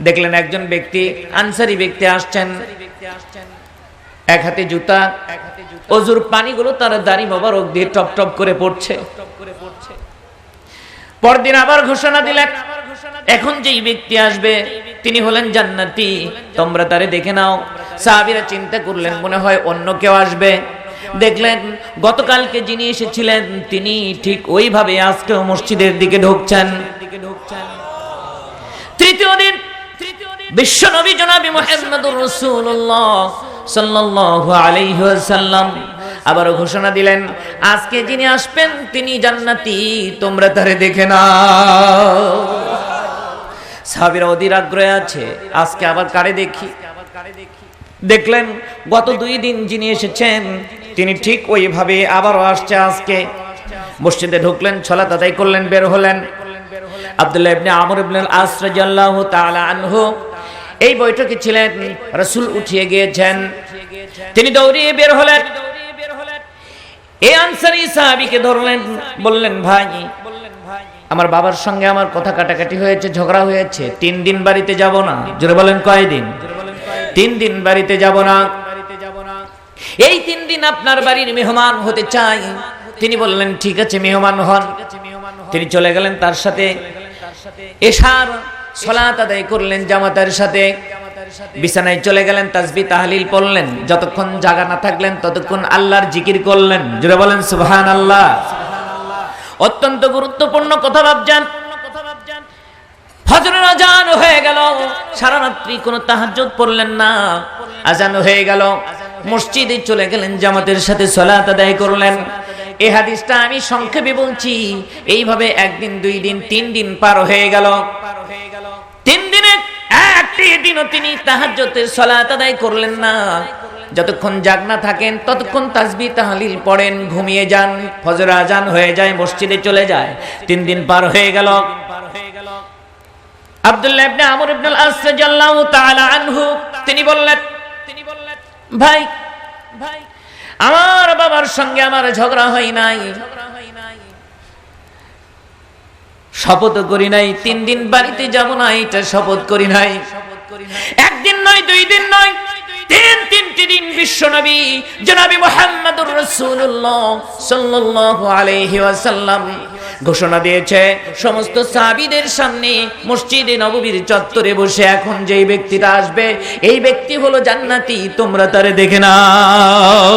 দেখলেন একজন ব্যক্তি, আনসারী ব্যক্তি আসছেন, এক হাতে জুতা, অজুর পানিগুলো তার দাড়ি মোবারক দিয়ে টপ টপ করে পড়ছে। পরদিন আবার ঘোষণা দিলেন, এখন যেই ব্যক্তি আসবে তিনি হলেন জান্নাতি, তোমরা তারে দেখে নাও। সাহাবীরা চিন্তা করলেন মনে হয় অন্য কেউ আসবে। দেখলেন গতকালকে যিনি এসেছিলেন তিনি ঠিক ওইভাবে আজকেও মসজিদের দিকে ঢুকছেন। তৃতীয় দিন বিশ্বনবী জনাবি মুহাম্মদুর রাসূলুল্লাহ সাল্লাল্লাহু আলাইহি ওয়াসাল্লাম আবার ঘোষণা দিলেন, আজকে যিনি আসবেন তিনি জান্নাতি, তোমরা তারে দেখে নাও। সাহাবীরা অধীর আগ্রহে আছে, আজকে আবার কারে দেখি। দেখলেন গত 2 দিন যিনি এসেছেন তিনি ঠিক ওইভাবে আবারও আসছে। আজকে মসজিদে ঢুকলেন, সালাত আদায় করলেন, বের হলেন। আব্দুল্লাহ ইবনে আমর ইবনে আল আস রাদিয়াল্লাহু তাআলা আনহু এই বৈঠকে ছিলেন। রাসূল উঠিয়ে গিয়েছেন, তিনি দৌড়িয়ে বের হলেন। এই আনসারী সাহাবীকে ধরলেন, বললেন, ভাই আমার বাবার সঙ্গে আমার কথা কাটাকাটি হয়েছে, ঝগড়া হয়েছে, 3 দিন বাড়িতে যাব না। জোরে বলেন কয়দিন? 3 দিন বাড়িতে যাব না। এই 3 দিন আপনার বাড়ির মেহমান হতে চাই। তিনি বললেন ঠিক আছে, মেহমান হন। তিনি চলে গেলেন, তার সাথে এশার সালাত আদায় করলেন জামাতের সাথে। বিছানায় চলে গেলেন, তাসবিহ তাহলিল পড়লেন। যতক্ষণ জাগা না থাকলেন ততক্ষণ আল্লাহর জিকির করলেন। জোরে বলেন সুবহানাল্লাহ। অত্যন্ত গুরুত্বপূর্ণ কথা ভাবছেন। ফজরের আজান হয়ে গেল, সারা রাত্রি কোনো তাহাজ্জুদ পড়লেন না, আজান হয়ে গেল, মসজিদে চলে গেলেন, জামাতের সাথে সালাত আদায় করলেন। এই হাদিসটা আমি সংক্ষেপে বলছি। এইভাবে 1 দিন 2 দিন 3 দিন পার হয়ে গেল। 3 দিনে একটি দিনও তিনি তাহাজ্জুদের সালাত আদায় করলেন না। যতক্ষণ জাগনা থাকেন ততক্ষণ তাসবিহ তাহলিল পড়েন, ঘুমিয়ে যান, ফজর আজান হয়ে যায়, মসজিদে চলে যায়। 3 দিন পার হয়ে গেল। আব্দুল্লাহ ইবনে আমর ইবনে আল আস রাদিয়াল্লাহু তাআলা আনহু তিনি বললেন, ভাই আমার বাবার সঙ্গে আমার ঝগড়া হয় নাই, শপথ করি নাই 3 দিন বাড়িতে যাব না, এটা শপথ করি নাই। 1 দিন নয়, 2 দিন নয়, 3টি দিন বিশ্বনবী জনাবি মুহাম্মদুর রাসূলুল্লাহ সাল্লাল্লাহু আলাইহি ওয়াসাল্লাম ঘোষণা দিয়েছে সমস্ত সাহাবীদের সামনে, মসজিদে নববীর চত্বরে বসে, এখন যেই ব্যক্তিটা আসবে এই ব্যক্তি হলো জান্নাতি, তোমরা তারে দেখে নাও।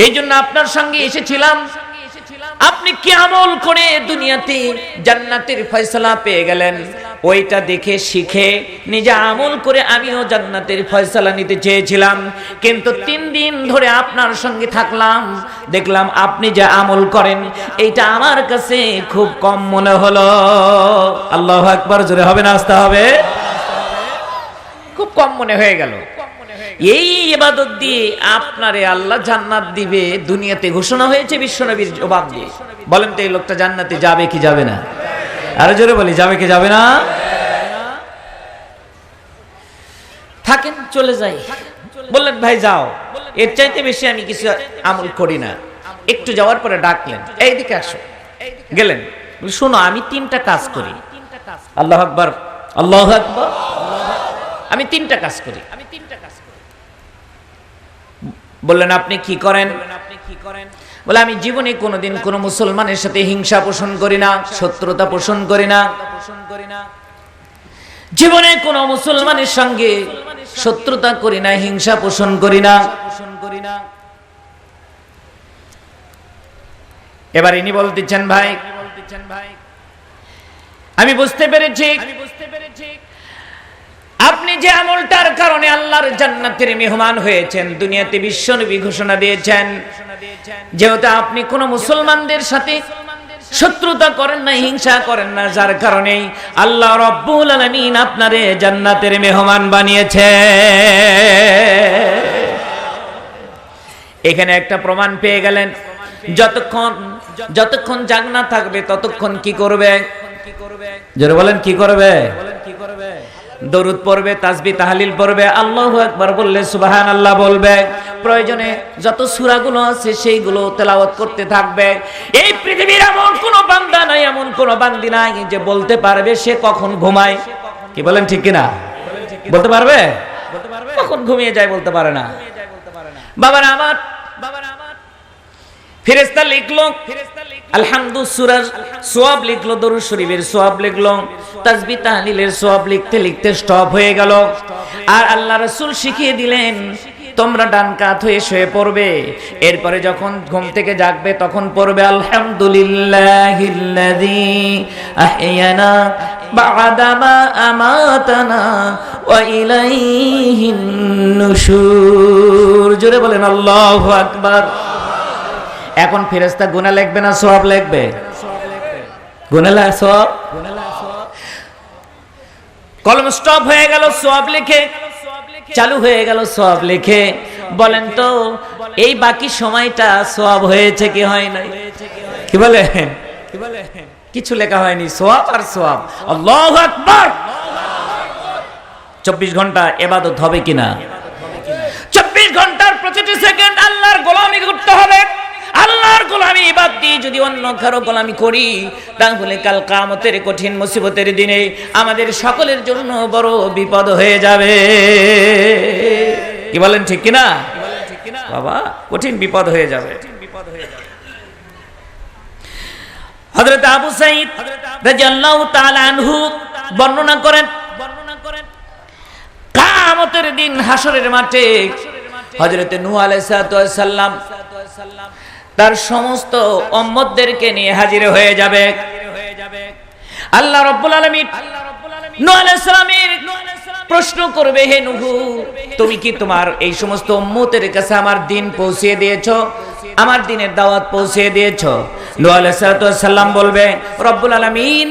এই জন্য আপনার সঙ্গে এসেছিলাম, আপনি কি আমল করে দুনিয়াতে জান্নাতের ফয়সালা পেয়ে গেলেন, ওইটা দেখে শিখে নিজে আমল করে আমিও জান্নাতের ফয়সালা নিতে চেয়েছিলাম। কিন্তু 3 দিন ধরে আপনার সঙ্গে থাকলাম, দেখলাম আপনি যে আমল করেন এইটা আমার কাছে খুব কম মনে হলো। আল্লাহু আকবার, জোরে হবে না আসতে হবে? খুব কম মনে হয়ে গেল। এই ইবাদত দিয়ে আপনারে আল্লাহ জান্নাত দিবে দুনিয়াতে ঘোষণা হয়েছে বিশ্বনবীর জবাব দিয়ে। বলেন তো এই লোকটা জান্নাতে যাবে কি যাবে না? আরো জোরে বলি, যাবে কি যাবে না? থাকেন, চলে যাই। বললেন ভাই যাও, এর চাইতে বেশি আমি কিছু আমল করি না। একটু যাওয়ার পরে ডাকলেন, এইদিকে আসো। গেলেন, শোনো আমি 3টা কাজ করি। আল্লাহু আকবার, আল্লাহু আকবার। আমি 3টা কাজ করি। বললেন আপনি কি করেন? বলে আমি জীবনে কোনোদিন কোনো মুসলমানের সাথে হিংসা পোষণ করি না, শত্রুতা পোষণ করি না। জীবনে কোনো মুসলমানের সঙ্গে শত্রুতা করি না, হিংসা পোষণ করি না। এবার ইনি বলতেছেন, ভাই আমি বুঝতে পেরেছি আপনি যে আমলটার কারণে আল্লাহর জান্নাতের মেহমান হয়েছেন, দুনিয়াতে বিশ্বনবী ঘোষণা দিয়েছেন, যেহেতু আপনি কোন মুসলমানদের সাথে শত্রুতা করেন না, হিংসা করেন না, যার কারণে আল্লাহ রাব্বুল আলামিন আপনারে জান্নাতের মেহমান বানিয়েছে। এখানে একটা প্রমাণ পেয়ে গেলেন, যতক্ষণ জাগনা থাকবে ততক্ষণ কি করবে? জোরে বলেন, কি করবে? দরুদ পড়বে, তাসবিহ তাহলিল পড়বে, আল্লাহু আকবার বললে সুবহানাল্লাহ বলবে, প্রয়োজনে যত সূরাগুলো আছে সেইগুলো তেলাওয়াত করতে থাকবে। এই পৃথিবীর এমন কোন বান্দা নাই, এমন কোন বান্দি নাই যে বলতে পারবে সে কখন ঘুমায়। কি বলেন, ঠিক কিনা? বলতে পারবে? কখন ঘুমিয়ে যায় বলতে পারে না। বাবারা আমার, ফেরেশতা লিখলো আলহামদু সূরার সওয়াব লিখলো, দরুদ শরীফের সওয়াব লিখলো, তাসবিহ তাহলিলের সওয়াব লিখতে লিখতে স্টপ হয়ে গেল। আর আল্লাহ রাসূল শিখিয়ে দিলেন তোমরা ডান কাত হয়ে শুয়ে পড়বে, এরপরে যখন ঘুম থেকে জাগবে তখন পড়বে আলহামদুলিল্লাহিল্লাযী আহইয়ানা বা'দা মা আমাতানা ওয়া ইলাইহিন নুশুর। জোরে বলেন আল্লাহু আকবার। এখন ফেরেশতা গুনাহ লিখবে না সওয়াব লিখবে? গুনাহ লা সওয়াব। কলম স্টপ হয়ে গেল, সওয়াব লিখে চালু হয়ে গেল, সওয়াব লিখে। বলেন তো এই বাকি সময়টা সওয়াব হয়েছে কি হয় নাই? কি বলে? কিছু লেখা হয়নি, সওয়াব আর সওয়াব। আল্লাহু আকবার। 24 ঘন্টা ইবাদত হবে কিনা? 24 ঘন্টার প্রতিটি সেকেন্ড আল্লাহর গোলামি করতে হবে। আল্লাহর গোলামি বাদ দিয়ে যদি অন্য কারো গোলামি করি, তাহলে কাল কিয়ামতের কঠিন মুসিবতের দিনে আমাদের সকলের জন্য বড় বিপদ হয়ে যাবে। কি বলেন, ঠিক কিনা? বাবা, কঠিন বিপদ হয়ে যাবে। হযরত আবু সাঈদ রাদিয়াল্লাহু তাআলা আনহু বর্ণনা করেন, কিয়ামতের দিন হাসরের মাঠে হযরত নূহ আলাইহিস সালাম তার সমস্ত উম্মতদেরকে নিয়ে হাজির হয়ে যাবে। আল্লাহ রাব্বুল আলামিন নূহ আলাইহিস সালামের প্রশ্ন করবে, হে নূহ, তুমি কি তোমার এই সমস্ত উম্মতের কাছে আমার দ্বীন পৌঁছে দিয়েছো, আমার দ্বীনের দাওয়াত পৌঁছে দিয়েছো? নূহ আলাইহিস সালাম বলবে, রব্বুল আলামিন,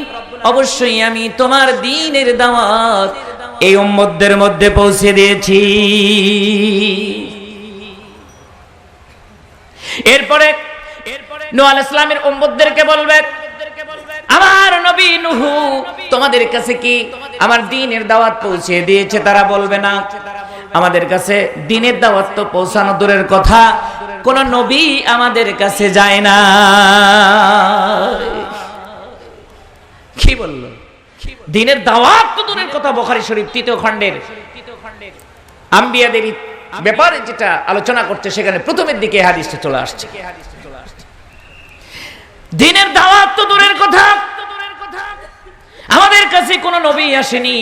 অবশ্যই আমি তোমার দ্বীনের দাওয়াত এই উম্মতদের মধ্যে পৌঁছে দিয়েছি। এরপরে নূহ আলাইহিস সালামের উম্মতদেরকে বলবে, আমার নবী নূহ তোমাদের কাছে কি আমার দ্বীনের দাওয়াত পৌঁছে দিয়েছে? তারা বলবে না, আমাদের কাছে দ্বীনের দাওয়াত তো পৌঁছানো দূরের কথা, কোন নবী আমাদের কাছে যায় না। কি বলল? দ্বীনের দাওয়াত তো দূরের কথা। বুখারী শরীফ 3 খণ্ডের আম্বিয়াদের ব্যাপারে যেটা আলোচনা করছে সেখানে প্রথমের দিকে হাদিসটা চলে আসছে। দ্বীনের দাওয়াত তো দূরের কথা, আমাদের কাছে কোন নবী আসেনি।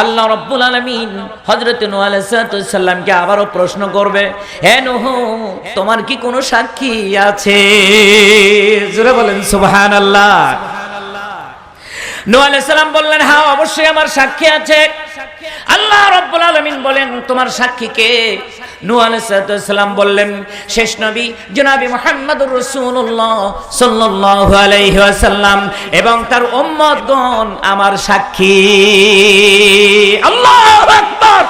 আল্লাহ রাব্বুল আলামিন হযরত নূহ আলাইহিস সালামকে আবারও প্রশ্ন করবে, হে নূহ, তোমার কি কোনো সাক্ষী আছে? জোরে বলেন সুবহানাল্লাহ। নূহ আলাইহিস সালাম বললেন, হ্যাঁ, অবশ্যই আমার সাক্ষী আছে। আল্লাহ রাব্বুল আলামিন বলেন, তোমার সাক্ষী কে? নূহ আলাইহিস সালাম বললেন, শেষ নবী জনাবে মুহাম্মদুর রাসূলুল্লাহ সাল্লাল্লাহু আলাইহি ওয়াসাল্লাম এবং তার উম্মতগণ আমার সাক্ষী। আল্লাহু আকবার।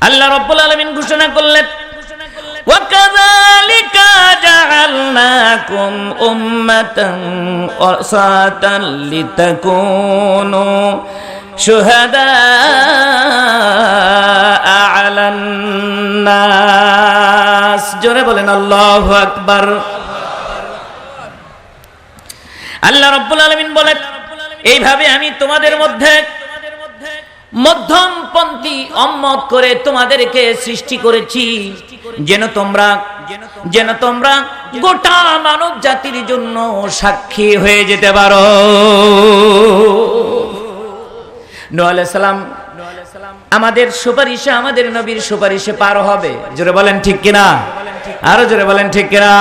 আল্লাহ রাব্বুল আলামিন ঘোষণা করলেন, وَكَذَلِكَ جَعَلْنَاكُمْ أُمَّةً وَسَطًا لِتَكُونُوا شُهَدَاءَ عَلَى النَّاسِ। জোরে বলেন আল্লাহু আকবার। আল্লাহ রাব্বুল আলামিন বলেন, এইভাবে আমি তোমাদের মধ্যে মধ্যমপন্থী উম্মত করে তোমাদেরকে সৃষ্টি করেছি যেন তোমরা গোটা মানব জাতির জন্য সাক্ষী হয়ে যেতে পারো। নূহ আলাইহিস সালাম আমাদের সুপারিশে, আমাদের নবীর সুপারিশে পার হবে। জোরে বলেন ঠিক কিনা, আরো জোরে বলেন ঠিক কিনা।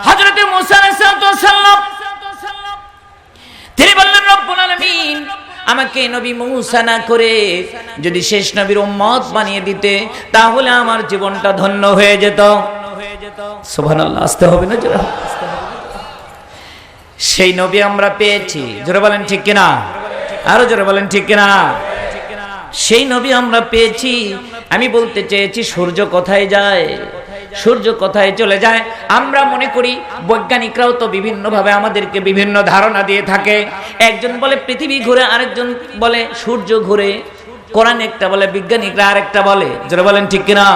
হযরত মূসা আলাইহিস সালাম তিনি বললেন, রব্বুল আলামিন আমাকে নবী মূসা না করে যদি শেষ নবীর উম্মত বানিয়ে দিতে, তাহলে আমার জীবনটা ধন্য হয়ে যেত। সুবহানাল্লাহ, আসতে হবে না জোরে। সেই নবী আমরা পেয়েছি। জোরে বলেন ঠিক কিনা, আরো জোরে বলেন ঠিক কিনা। সেই নবী আমরা পেয়েছি। আমি বলতে চেয়েছি, সূর্য কোথায় যায়? সূর্য কোথায় চলে যায়? আমরা মনে করি, বৈজ্ঞানিকরাও তো বিভিন্নভাবে আমাদেরকে বিভিন্ন ধারণা দিয়ে থাকে। একজন বলে পৃথিবী ঘুরে, আরেকজন বলে সূর্য ঘুরে। কোরআন একটা বলে, বিজ্ঞানিকরা আরেকটা বলে। যারা বলেন ঠিক কিনা।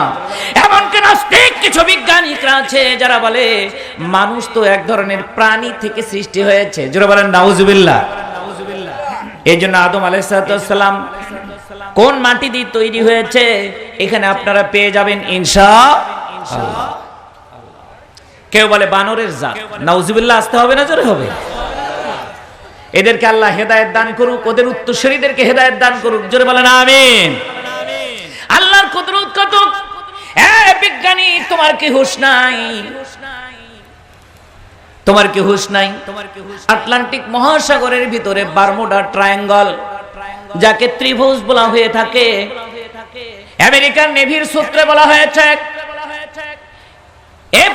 এমনকি নাস্তিক কিছু বিজ্ঞানিকরা আছে যারা বলে মানুষ তো এক ধরনের প্রাণী থেকে সৃষ্টি হয়েছে। যারা বলেন নাউজুবিল্লাহ। এই জন্য আদম আলাইহিস সালাম কোন মাটি দিয়ে তৈরি হয়েছে এখানে আপনারা পেয়ে যাবেন ইনশাআল্লাহ। কেউ বলে বানরের জাত, নাউজুবিল্লাহ, আসতে হবে না জোরে হবে। এদেরকে আল্লাহ হেদায়েত দান করুক, ওদের উত্তরসূরিদেরকে হেদায়েত দান করুক। জোরে বলেন আমিন। আল্লাহর কুদরত কত! বিজ্ঞানী, তোমার কি হুঁশ নাই? তোমার কি হুঁশ নাই? আটলান্টিক মহাসাগরের ভিতরে বারমুডা ট্রায়াঙ্গল, যাকে ত্রিভুজ বলা হয়ে থাকে, আমেরিকান নেভির সূত্রে বলা হয়েছে এ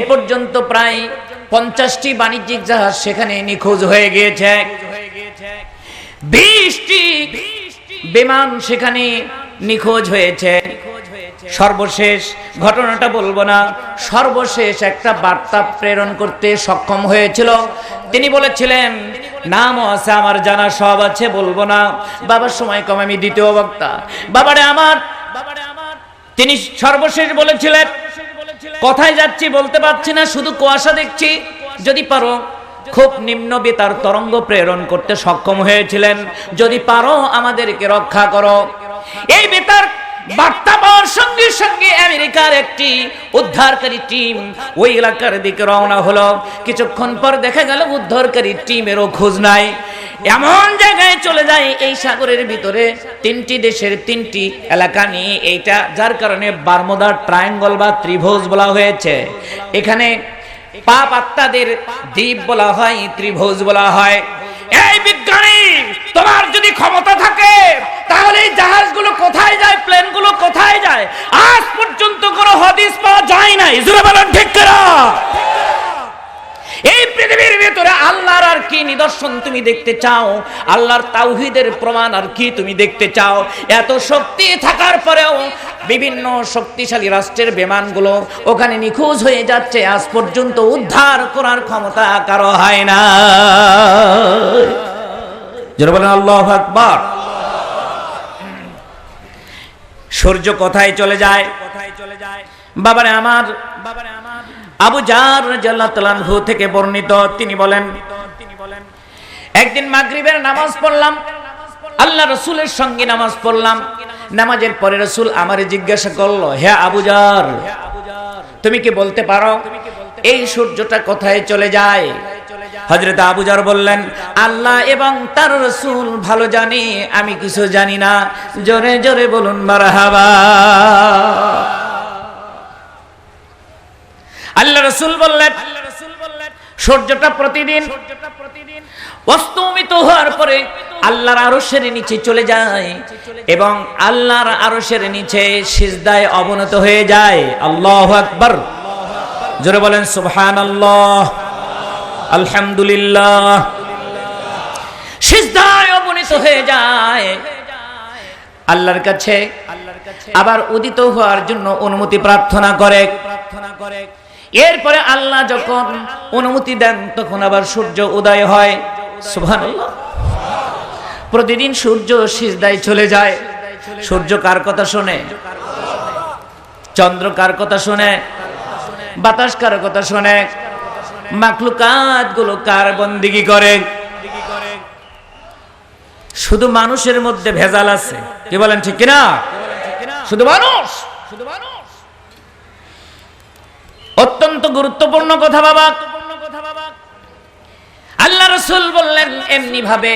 পর্যন্ত প্রায় 50টি বাণিজ্যিক জাহাজ সেখানে নিখোঁজ হয়ে গিয়েছে। 20টি বিমান সেখানে নিখোঁজ হয়েছে। সর্বশেষ ঘটনাটা বলবো না, সর্বশেষ একটা বার্তা প্রেরণ করতে সক্ষম হয়েছিল। তিনি বলেছিলেন, নামও আছে আমার জানা, সব আছে, বলবো না। বাবার সময় কম, আমি দ্বিতীয় বক্তা। বাবারে আমার, তিনি সর্বশেষ বলেছিলেন, কোথায় যাচ্ছি বলতে পারছি না, শুধু কুয়াশা দেখছি, যদি পারো খুব নিম্ন বেতার তরঙ্গ প্রেরণ করতে সক্ষম হয়েছিলেন, যদি পারো আমাদেরকে রক্ষা করো। এই বেতার বার্তা পাওয়ার সঙ্গে সঙ্গে আমেরিকার একটি উদ্ধারকারী টিম ওই এলাকার দিকে রওনা হলো। কিছুক্ষণ পর দেখা গেল উদ্ধারকারী টিমেরও খোঁজ নাই। এমন জায়গায় চলে যায় এই সাগরের ভিতরে, 3টি দেশের 3টি এলাকা নিয়ে এইটা, যার কারণে বারমুডা ট্রায়াঙ্গল বা ত্রিভুজ বলা হয়েছে। এখানে পাপ আত্মাদের দ্বীপ বলা হয়, ত্রিভুজ বলা হয়। এই বিজ্ঞানী, তোমার যদি ক্ষমতা থাকে তাহলে এই জাহাজগুলো কোথায় যায়, প্লেনগুলো কোথায় যায়? আজ পর্যন্ত কোনো হাদিস পাওয়া যায় নাই। জোরে বলেন ঠিক কিনা। এই পৃথিবীর ভিতরে আল্লাহর আর কি নিদর্শন তুমি দেখতে চাও? আল্লাহর তাওহীদের প্রমাণ আর কি তুমি দেখতে চাও? এত শক্তি থাকার পরেও বিভিন্ন শক্তিশালী রাষ্ট্রের বিমানগুলো ওখানে নিখোঁজ হয়ে যাচ্ছে, আজ পর্যন্ত উদ্ধার করার ক্ষমতা কারো হয় না। যারা বলেন আল্লাহু আকবার। সূর্য কোথায় চলে যায়? বাবারে আমার, আবু জার রাদিয়াল্লাহু তাআলা আনহু থেকে বর্ণিত, তিনি বলেন, একদিন মাগরিবের নামাজ পড়লাম, আল্লাহ রাসূলের সঙ্গে নামাজ পড়লাম। নামাজের পরে রাসূল আমারে জিজ্ঞাসা করলো, হে আবু জার, তুমি কি বলতে পারো এই সূর্যটা কোথায় চলে যায়? হযরত আবু জার বললেন, আল্লাহ এবং তার রাসূল ভালো জানে, আমি কিছু জানি না। জোরে জোরে বলুন মারহাবা। আল্লাহ রাসূল বললেন, সূর্যটা প্রতিদিন অস্তমিত হওয়ার পরে আল্লাহর আরশের নিচে চলে যায় এবং আল্লাহর আরশের নিচে সিজদায় অবনত হয়ে যায়। আল্লাহু আকবার। জোরে বলেন সুবহানাল্লাহ, আলহামদুলিল্লাহ। সিজদায় অবনত হয়ে যায়, আল্লাহর কাছে আবার উদিত হওয়ার জন্য অনুমতি প্রার্থনা করে। এরপরে আল্লাহ যখন অনুমতি দেন তখন আবার সূর্য উদয় হয়। সুবহানাল্লাহ। প্রতিদিন সূর্য সিজদায় চলে যায়। সূর্য কার কথা শোনে? চন্দ্র কার কথা শোনে? বাতাস কার কথা শোনে? মাখলুকাত গুলো কার বন্দেগী করে? শুধু মানুষের মধ্যে ভেজাল আছে, কি বলেন ঠিক কিনা? শুধু মানুষ, অত্যন্ত গুরুত্বপূর্ণ কথা বাবা। আল্লাহ রাসূল বললেন এমনি ভাবে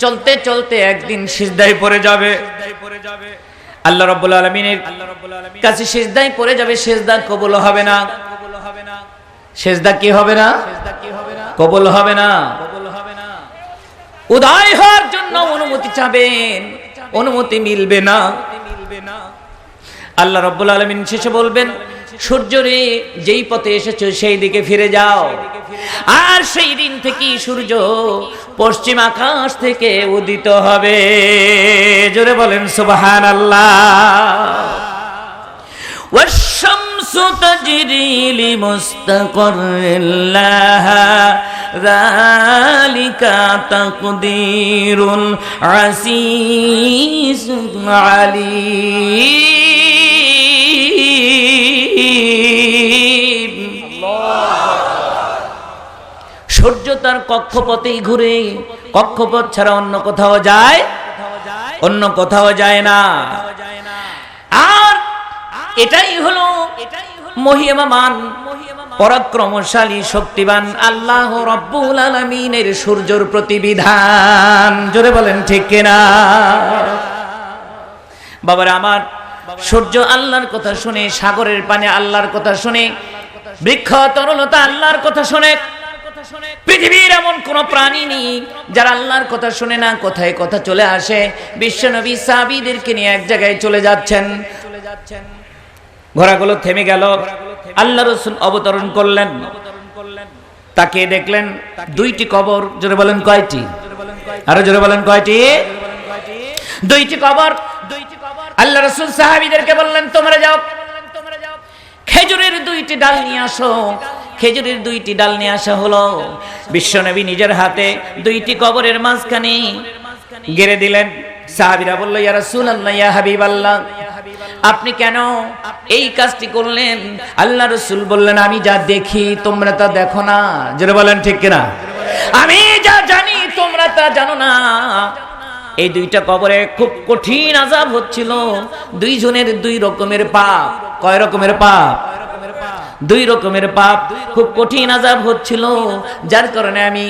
চলতে চলতে একদিন সিজদায় পড়ে যাবে, আল্লাহ রাব্বুল আলামিনের কাছে সিজদায় পড়ে যাবে, সিজদা কবুল হবে না। সিজদা কি হবে না? কবুল হবে না। উদয় হওয়ার জন্য অনুমতি চাবেন, অনুমতি মিলবে না। আল্লাহ রাব্বুল আলামিন শেষে বলবেন সূর্য রে যেই পথে এসেছো সেই দিকে ফিরে যাও। আর সেই দিন থেকে সূর্য পশ্চিম আকাশ থেকে উদিত হবে। জোরে বলেন সুবহানাল্লাহ। ওয়াশ-শামসু তাজরি লিমুস্তাকাররিন লাহা যালিকা তাকদীরুল আসীসুল আলীম। সূর্য তার কক্ষপথেই ঘুরে, কক্ষপথ ছাড়া অন্য কোথাও যায়, অন্য কোথাও যায় না। আর এটাই হলো মহিমামান পরাক্রমশালী শক্তিবান আল্লাহ রাব্বুল আলামিনের সূর্যের প্রতিবিধান। জোরে বলেন ঠিক কিনা? বাবারা আমার, সূর্য আল্লাহর কথা শুনে, সাগরের পানে আল্লাহর কথা শুনে, বৃক্ষ তরলতা আল্লাহর কথা শুনে। পৃথিবীর এমন কোন প্রাণী নেই যারা আল্লাহর কথা শুনে না। কোথায় কথা চলে আসে। বিশ্বনবী সাহাবীদেরকে নিয়ে এক জায়গায় চলে যাচ্ছেন, ঘোড়াগুলো থেমে গেল। আল্লাহ রাসূল অবতরণ করলেন, তাকে দেখলেন দুইটি কবর। জোরে বলেন কয়টি? আরো জোরে বলেন কয়টি? দুইটি কবর। আল্লাহ রাসূল সাহাবীদেরকে বললেন তোমরা যাও, খেজুরের দুইটি ডাল নিয়ে আসো। খেজুরের দুইটি ডাল নিয়ে আসা হলো। বিশ্বনবী নিজের হাতে দুইটি কবরের মাঝখানে গেড়ে দিলেন। সাহাবীরা বলল ইয়া রাসূলুল্লাহ, ইয়া হাবিবাল্লাহ, আপনি কেন এই কাজটি করলেন? আল্লাহ রাসূল বললেন আমি যা দেখি তোমরা তা দেখো না। যারা বলেন ঠিক কিনা? আমি যা জানি তোমরা তা জানো না। এই দুইটা কবরে খুব কঠিন আযাব হচ্ছিল। দুইজনের দুই রকমের পাপ। কয় রকমের পাপ? দুই রকমের পাপ। খুব কঠিন আযাব হচ্ছিল, যার কারণে আমি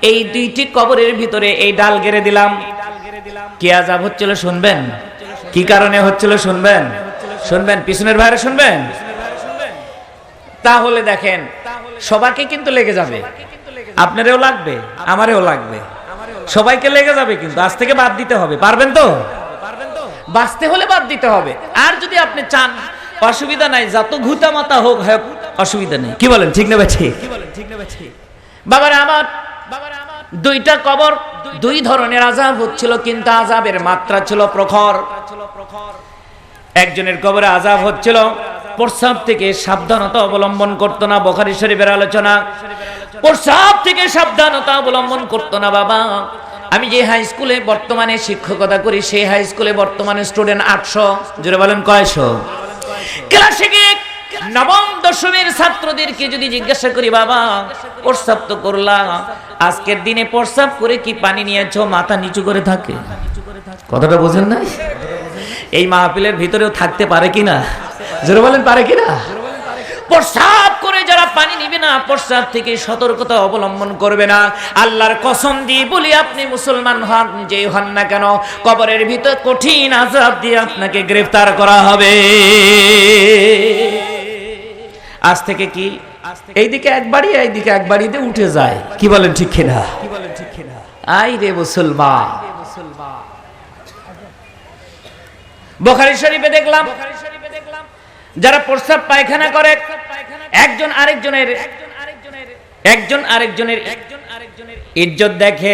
এই দুইটি কবরের ভিতরে এই ডাল গেড়ে দিলাম। কি আযাব হচ্ছিল শুনবেন? কি কারণে হচ্ছিল শুনবেন? শুনবেন, পিছনের বাইরে শুনবেন। তাহলে দেখেন সবাইকে কিন্তু লেগে যাবে, আপনারও লাগবে, আমারও লাগবে, সবাইকে লেগে যাবে। কিন্তু আজ থেকে বাদ দিতে হবে। পারবেন তো? বাঁচতে হলে বাদ দিতে হবে। আর যদি আপনি চান অসুবিধা নাই, যত ঘুতা মাতা হোক অসুবিধা নেই। কি বলেন ঠিক না বেঠি? বাবারা আমার, দুইটা কবর, দুই ধরনের আযাব হচ্ছিল, কিন্তু আযাবের মাত্রা ছিল প্রখর। একজনের কবরে আযাব হচ্ছিল প্রস্রাব থেকে সাবধানতা অবলম্বন করতো না। বুখারী শরীফের আলোচনা, প্রস্রাব থেকে সাবধানতা অবলম্বন করতো না। বাবা, আমি যে হাই স্কুলে বর্তমানে শিক্ষকতা করি, সেই হাই স্কুলে বর্তমানে স্টুডেন্ট 800। জোরে বলেন কয়শো? ক্লাসে নবম দশমের ছাত্রদেরকে যদি জিজ্ঞাসা করি বাবা প্রস্রাব তো করলাম, আজকের দিনে প্রস্রাব করে কি পানি নিয়েছো? মাথা নিচু করে থাকে। কথাটা বোঝেন না? এই মাহফিলের ভিতরেও থাকতে পারে কিনা? জোরে বলেন পারে কিনা? প্রস্রাব করে যারা পানি নিবে না, প্রস্রাব থেকে সতর্কতা অবলম্বন করবে না, আল্লাহর কসম দিয়ে বলি আপনি মুসলমান হন যে হন না কেন, কবরের ভিতর কঠিন আযাব দিয়ে আপনাকে গ্রেফতার করা হবে। আজ থেকে কি এইদিকে একবারই, এইদিকে একবারই দিয়ে উঠে যায়। কি বলেন ঠিক কিনা? আই রে মুসলমান। বুখারী শরীফে দেখলাম যারা প্রস্রাব পায়খানা করে একজন আরেকজনের ইজ্জত দেখে,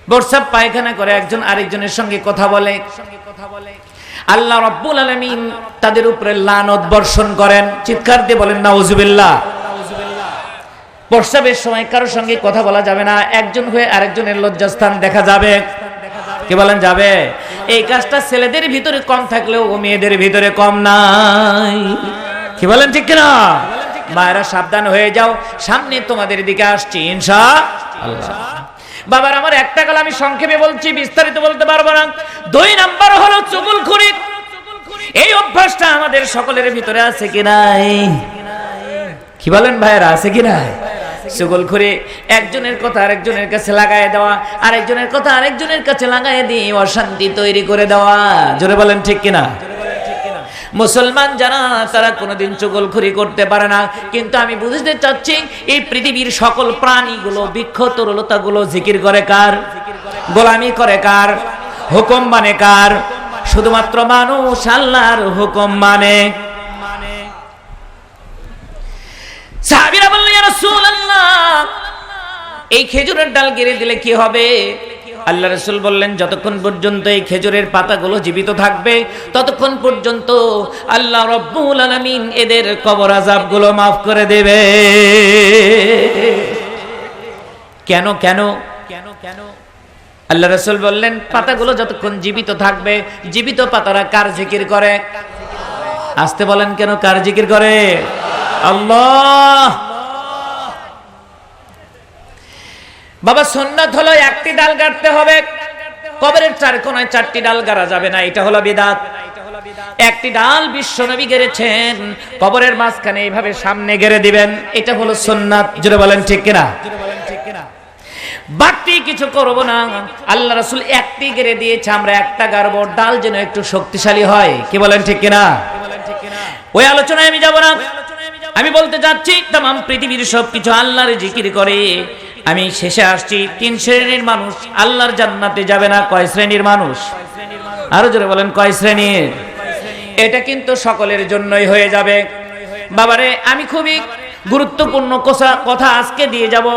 প্রস্রাব পায়খানা করে একজন আরেকজনের সঙ্গে কথা বলে, আল্লাহ রাব্বুল আলামিন তাদের উপরে লানত বর্ষণ করেন। চিৎকার দিয়ে বলেন নাউজুবিল্লাহ। প্রস্রাবের সময় কারোর সঙ্গে কথা বলা যাবে না, একজন হয়ে আরেকজনের লজ্জাস্থান দেখা যাবে। কি বলেন যাবে? এই কাজটা ছেলেদের ভিতরে কম থাকলেও মেয়েদের ভিতরে কম নাই। কি বলেন ঠিক কিনা? মায়েরা সাবধান হয়ে যাও, সামনে তোমাদের দিকে আসছি ইনশাআল্লাহ। বাবার আমার একটা কথা আমি সংক্ষেপে বলছি, বিস্তারিত বলতে পারবো না। 2 নাম্বার হলো চুগলখড়ি। এই অভ্যাসটা আমাদের সকলের ভিতরে আছে কি নাই? কি বলেন ভাইরা, আছে কি নাই? চুগলখড়ি, একজনের কথা আরেকজনের কাছে লাগায় দেওয়া, আরেকজনের কথা আরেকজনের কাছে লাগায় দিয়ে অশান্তি তৈরি করে দেওয়া। জোরে বলেন ঠিক কিনা? মুসলমান যারা তারা কোনোদিন চুগলখড়ি করতে পারে না, কিন্তু আমি বুঝতে চাচ্ছি এই পৃথিবীর সকল প্রাণীগুলো, বৃক্ষ তরুলতাগুলো জিকির করে কার? গোলামি করে কার? হুকুম মানে কার? শুধুমাত্র মানুষ আল্লাহর হুকুম মানে। সাহাবীরা বললেন, ইয়া রাসূলুল্লাহ, এই খেজুরের ডাল গেড়ে দিলে কি হবে? আল্লাহ রাসূল বললেন, যতক্ষণ পর্যন্ত এই খেজুরের পাতাগুলো জীবিত থাকবে ততক্ষণ পর্যন্ত আল্লাহ রাব্বুল আলামিন এদের কবর আযাবগুলো মাফ করে দেবে। কেন কেন কেন কেন? আল্লাহ রাসূল বললেন, পাতাগুলো যতক্ষণ জীবিত থাকবে, জীবিত পাতারা কার জিকির করে? আসতে বলেন, কেন কার জিকির করে? আল্লাহ। বাবা সুন্নাত হলো একটি ডাল গাড়তে হবে, কবরের চার কোণায় 4টি ডাল গাড়া যাবে না, এটা হলো বিদআত। একটি ডাল বিশ্বনবী গেড়েছেন, কবরের মাঝখানে এইভাবে সামনে গেড়ে দিবেন, এটা হলো সুন্নাত। জোরে বলেন ঠিক কিনা? বাড়তি কিছু করব না। আল্লাহ রাসূল একটি গেড়ে দিয়েছে, আমরা একটা গাড়বো, ডাল যেন একটু শক্তিশালী হয়। কি বলেন ঠিক কিনা? ওই আলোচনায় আমি যাব না। আমি বলতে যাচ্ছি তাম পৃথিবীর সবকিছু আল্লাহর জিকির করে। আমি শেষে আসছি, 3 শ্রেণীর মানুষ আল্লাহর জান্নাতে যাবে না। কয় শ্রেণীর মানুষ? আরো জোরে বলেন, কয় শ্রেণীর? এটা কিন্তু সকলের জন্যই হয়ে যাবে। বাবারে, আমি খুবই গুরুত্বপূর্ণ কথা আজকে দিয়ে যাব।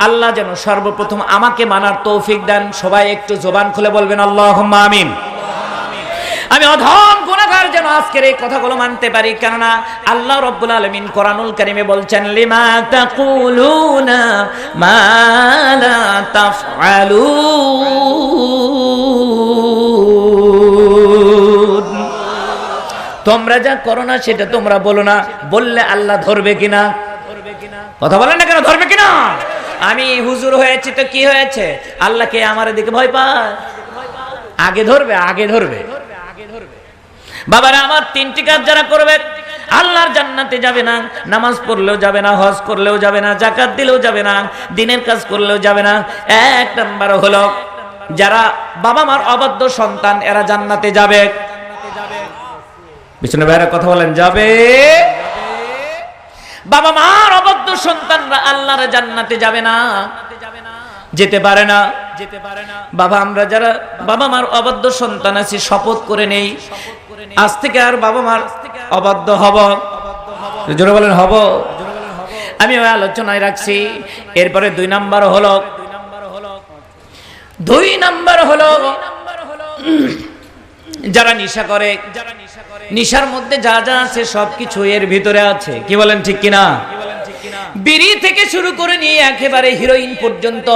আল্লাহ যেন সর্বপ্রথম আমাকে মানার তৌফিক দেন। সবাই একটু জবান খুলে বলবেন আল্লাহুম্মা আমিন। আমি অধম গুনাহগার যেন আজকের এই কথাগুলো মানতে পারি, কেননা আল্লাহ রাব্বুল আলামিন কোরআনুল কারীমে বলছেন, লিমা তাকুলুনা মা লা তাফআলুন। তোমরা যা করো না সেটা তোমরা বলো না, বললে আল্লাহ ধরবে কিনা? কথা বলেন না কেন, ধরবে কিনা? আমি হুজুর হয়েছি তো কি হয়েছে? আল্লাহকে আমার দিকে ভয় পায়? আগে ধরবে, আগে ধরবে। বাবারা আমার, 3টি কাজ যারা করবে আল্লাহর জান্নাতে যাবে না। নামাজ পড়লেও যাবে না, হজ করলেও যাবে না, যাকাত দিলেও যাবে না, দ্বীনের কাজ করলেও যাবে না। 1 নাম্বার হলো যারা বাবা মার অবাধ্য সন্তান, এরা জান্নাতে যাবে। বিষ্ণু ভাইরা কথা বলেন, যাবে। বাবা মার অবাধ্য সন্তানরা আল্লাহর জান্নাতে যাবে না, যেতে পারে না। বাবা, আমরা যারা বাবা মার অবাধ্য সন্তান আছি, শপথ করে নেই আজ থেকে আর বাবা মার অবাধ্য হব। জোরে বলেন, হব। আমি ওই আলোচনায় রাখছি। এরপরে 2 নাম্বার হলো যারা নেশা করে। নেশার মধ্যে যা যা আছে সবকিছু এর ভিতরে আছে। কি বলেন ঠিক কিনা? বিড়ি থেকে শুরু করে নিয়ে একেবারে হিরোইন পর্যন্ত,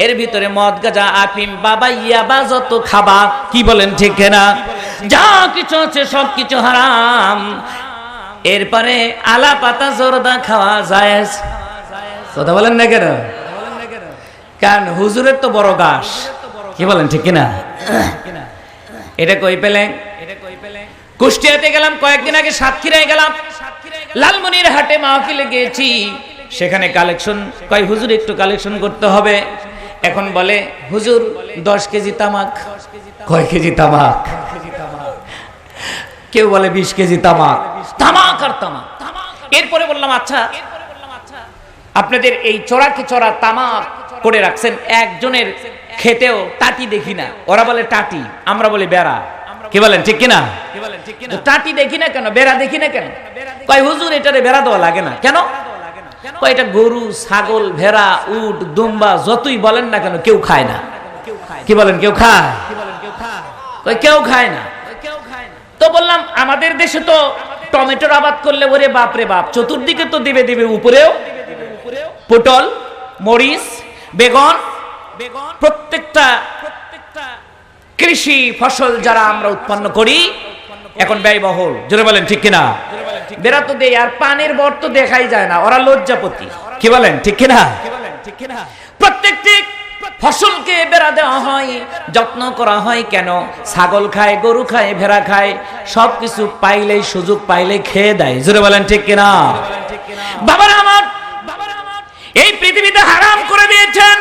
এর ভিতরে মদ, গাঁজা, আফিম, বাবা, ইয়াবা যত খাবা। কি বলেন ঠিক কিনা? যা কিছু আছে সবকিছু হারাম। এরপরে আলা পাতা জর্দা খাওয়া জায়েজ। কথা বলেন না কেন? কারণ হুজুরের তো বড় গাছ। কি বলেন ঠিক কিনা? এটা কই পেলেন? কুষ্টিয়াতে গেলাম কয়েকদিন আগে, সাতক্ষীরায় গেলাম, লালমনির হাটে মাহফিলে গিয়েছি। সেখানে কালেকশন, কয় হুজুর একটু কালেকশন করতে হবে। এখন বলে হুজুর 10 কেজি তামাক। কয় কেজি তামাক? কেউ বলে 20 কেজি তামাক। তামাক আর তামাক। এরপরে বললাম, আচ্ছা আপনাদের এই চোরাকে চোরা তামাক করে রাখছেন, একজনের খেতেও টাটি দেখি না। ওরা বলে টাটি, আমরা বলি বেড়া। কি বলেন ঠিক কিনা? টাটি দেখি না কেন, বেড়া দেখি না কেন? কয় হুজুর এটারে বেড়া দেওয়া লাগে না। কেন? কয় এটা গরু, ছাগল, ভেড়া, উট, দুম্বা যতই বলেন না কেন কেউ খায় না। কি বলেন, কেউ খায়? কয় কেউ খায় না। তো বললাম, আমাদের দেশে তো টমেটোর আবাদ করলে ওরে বাপ রে বাপ, চতুর্দিকে তো দিবে দিবে, উপরেও পটল, মরিচ, বেগুন, প্রত্যেকটা কৃষি ফসল যারা আমরা উৎপন্ন করি এখন ব্যয়বহুল। জোরে বলেন ঠিক কিনা? বেড়া তো দেয়, আর পানের বর তো দেখাই যায় না, ওরা লজ্জাপতি। কি বলেন ঠিক কিনা? প্রত্যেকটি ফসলকে বেড়া দেওয়া হয়, যত্ন করা হয় কেন? ছাগল খায়, গরু খায়, ভেড়া খায়, সবকিছু পাইলেই, সুযোগ পাইলেই খেয়ে দেয়। জোরে বলেন ঠিক কিনা? বাবারা আমার, এই পৃথিবীতে হারাম করে দিয়েছেন,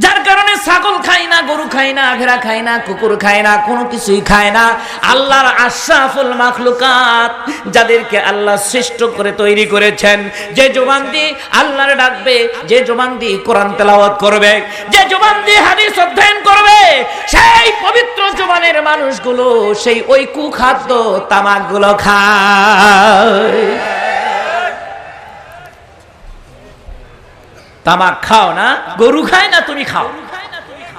যার কারণে ছাগল খায় না, গরু খায় না, ভেড়া খায় না, কুকুর খায় না, কোনো কিছুই খায় না। আল্লাহর আশরাফুল মাখলুকাত, যাদেরকে আল্লাহ শ্রেষ্ঠ করে তৈরি করেছেন, যে জবান দিয়ে আল্লাহর ডাকবে, যে জবান দিয়ে কোরআন তেলাওয়াত করবে, যে জবান দিয়ে হাদিস অধ্যয়ন করবে, সেই পবিত্র জবানের মানুষগুলো সেই ওই কুখাদ্য তামাকগুলো খায়। তামাক খাও না? গরু খায় না, তুমি খাও?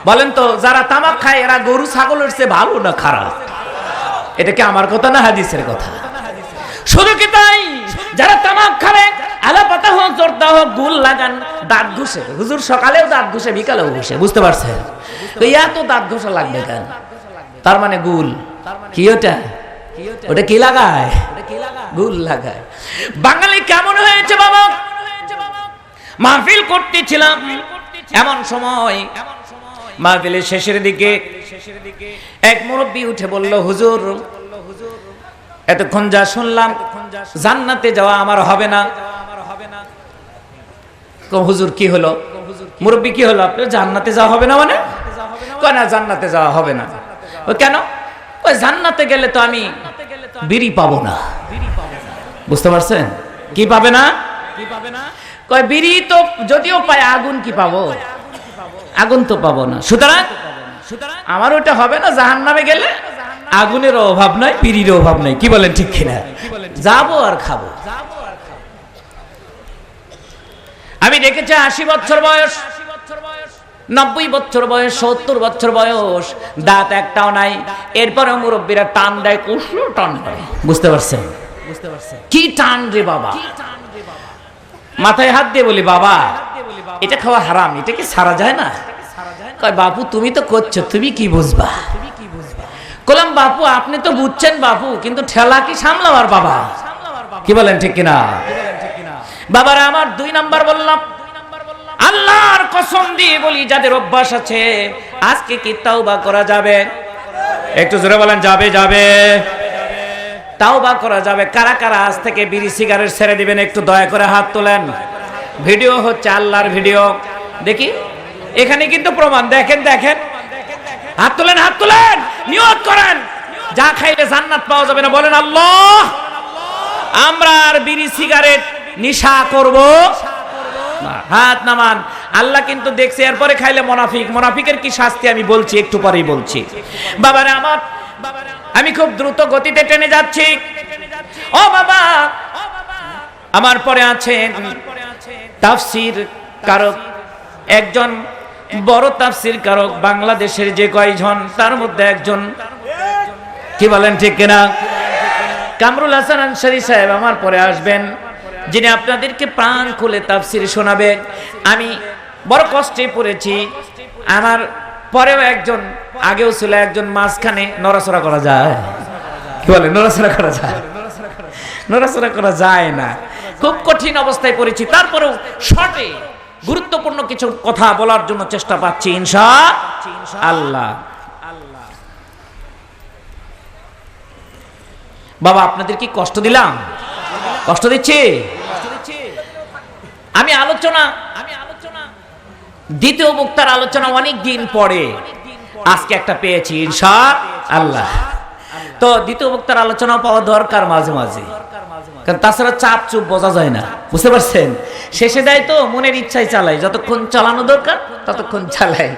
বলেন তো, যারা তামাক খায় এরা গরু ছাগলের চেয়ে ভালো না খারাপ? এটা কি আমার কথা না হাদিসের কথা? শুধু কি তাই, যারা তামাক খাবে, আলা পাতা হোক, জর্দা হোক, গুল লাগান, দাঁত ঘষে। হুজুর সকালেও দাঁত ঘষে, বিকালেও ঘষে, বুঝতে পারছেন? তো এত দাঁত ঘষা লাগবে কেন? তার মানে গুল কি? ওটা কি লাগায়? গুল লাগায়। বাঙালি কেমন হয়েছে বাবা? মাহফিল করতেছিলাম, এমন সময় মাহফিলের শেষের দিকে এক মুরব্বী উঠে বলল, হুজুর এতক্ষণ যা শুনলাম, জান্নাতে যাওয়া আমার হবে না। হুজুর কি হলো? মুরব্বী কি হলো? আপনার জান্নাতে যাওয়া হবে না মানে? কয় না, জান্নাতে যাওয়া হবে না। কেন? ওই জান্নাতে গেলে তো আমি বিড়ি পাবো না। বুঝতে পারছেন? কি পাবে না? কয় বিড়ি তো যদিও পাই, আগুন কি পাবো? আগুন তো পাবো না। সুতরাং আমার ওটা হবে না। জাহান্নামে গেলে আগুনের অভাব নাই, বিড়ির অভাব নাই। কি বলেন ঠিক কিনা? যাবো আর খাবো। আমি দেখেছি 80 বছর বয়স, 90 বছর বয়স, 70 বছর বয়স, দাঁত একটাও নাই, এরপরে মুরব্বীরা টান দেয়, কুসলো টান দেয়। বুঝতে পারছেন? কি টান রে বাবা! মাথায় হাত দিয়ে বলি, বাবা এটা খাওয়া হারাম, এটা কি ছাড়া যায় না? কয় বাপু তুমি তো করছো, তুমি কি বুঝবা? বললাম বাপু আপনি তো বুঝছেন বাপু, কিন্তু ঠেলা কি সামলাবার বাবা? কি বলেন ঠিক কিনা? বাবারা আমার, 2 নাম্বার বললাম, আল্লাহর কসম দিয়ে বলি, যাদের অভ্যাস আছে, আজকে কি তাওবা করা যাবে? একটু জোরে বলেন, যাবে যাবে। তাওবা করা যাবে। কারা কারা আজ থেকে বিড়ি সিগারেট ছেড়ে দিবেন? একটু দয়া করে হাত তোলেন। ভিডিও হচ্ছে, আল্লাহর ভিডিও। দেখি, এখানে কিন্তু প্রমাণ। দেখেন দেখেন, হাত তোলেন, হাত তোলেন, নিয়ত করেন, যা খাইলে জান্নাত পাওয়া যাবে না। বলেন আল্লাহ, আমরা আর বিড়ি সিগারেট নিশা করব না। হাত নামান। আল্লাহ কিন্তু দেখছে, এরপরে খাইলে মুনাফিক। মুনাফিকের কি শাস্তি আমি বলছি, একটু পরেই বলছি। বাবারে আমার, আমি খুব দ্রুত গতিতে টেনে যাচ্ছি। ও বাবা, আমার পরে আছেন তাফসীর কারক, একজন বড় তাফসীর কারক বাংলাদেশের যে কয়জন, তার মধ্যে একজন। কি বলেন ঠিক কিনা? কামরুল হাসান আনসারী সাহেব আমার পরে আসবেন, যিনি আপনাদেরকে প্রাণ খুলে তাফসীর শোনাবেন। আমি বড় কষ্টে পড়েছি। আমার পরেও একজন, আগেও ছিল একজন, মাঝখানে নড়াচড়া করা যায়? কি বলে, নড়াচড়া করা যায়? নড়াচড়া করা যায় না। খুব কঠিন অবস্থায় পড়েছি, তারপরেও শর্টে গুরুত্বপূর্ণ কিছু কথা বলার জন্য চেষ্টা পাচ্ছি ইনশাআল্লাহ। বাবা আপনাদের কি কষ্ট দিলাম? কষ্ট দিচ্ছি? আমি আলোচনা, দ্বিতীয় বক্তার আলোচনা অনেক দিন পরে আজকে একটা পেয়েছি ইনশাআল্লাহ। তো দ্বিতীয় বক্তার আলোচনা পাওয়া দরকার মাঝে মাঝে, কারণ তাছাড়া চাপ চুপ বোঝা যায় না। বুঝতে পারছেন? শেষে দেয় তো মনের ইচ্ছাই চালাই, যতক্ষণ চালানো দরকার ততক্ষণ চালাই।